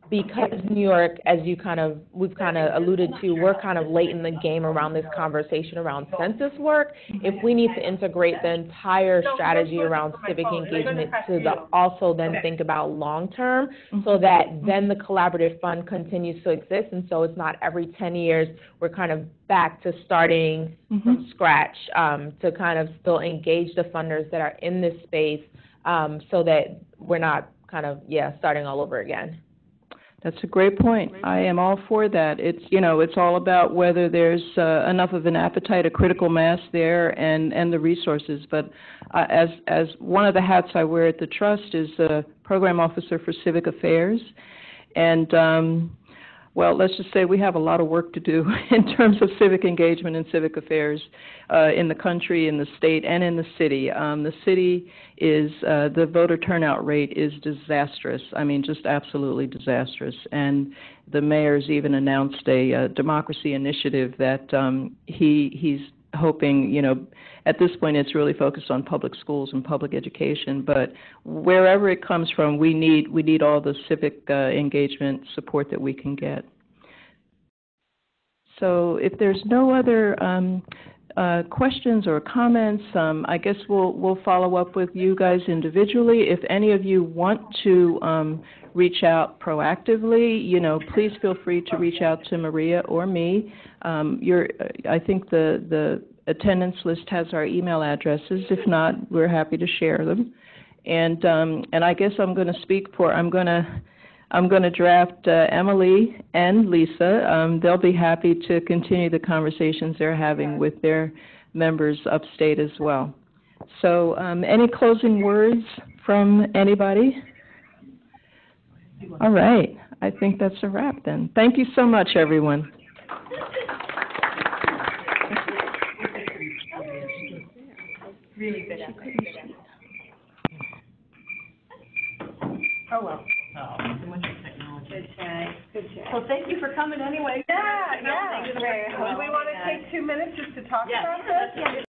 because New York, as we've kind of alluded to, we're kind of late in the game around this conversation around census work. If we need to integrate the entire strategy around civic engagement to also then think about long term, so that then the collaborative fund continues to exist, and so it's not every 10 years we're kind of back to starting from scratch, to kind of still engage the funders that are in this space, so that we're not kind of starting all over again. That's a great point. I am all for that. It's all about whether there's enough of an appetite, a critical mass there, and the resources. But as one of the hats I wear at the Trust is the Program Officer for Civic Affairs. And, well, let's just say we have a lot of work to do in terms of civic engagement and civic affairs in the country, in the state, and in the city. The city is, the voter turnout rate is disastrous. I mean, just absolutely disastrous. And the mayor's even announced a democracy initiative that he's hoping, at this point it's really focused on public schools and public education, but wherever it comes from, we need all the civic engagement support that we can get. So if there's no other questions or comments, I guess we'll follow up with you guys individually. If any of you want to reach out proactively, please feel free to reach out to Maria or me. I think the attendance list has our email addresses. If not, we're happy to share them. And I guess I'm going to I'm going to draft Emily and Lisa. They'll be happy to continue the conversations they're having with their members upstate as well. So any closing words from anybody? All right. I think that's a wrap then. Thank you so much, everyone. Really good effort. Oh, well. Oh, so much technology. Good try. Good try. Well, thank you for coming anyway. Yeah, yeah. Do we want to take 2 minutes just to talk about this?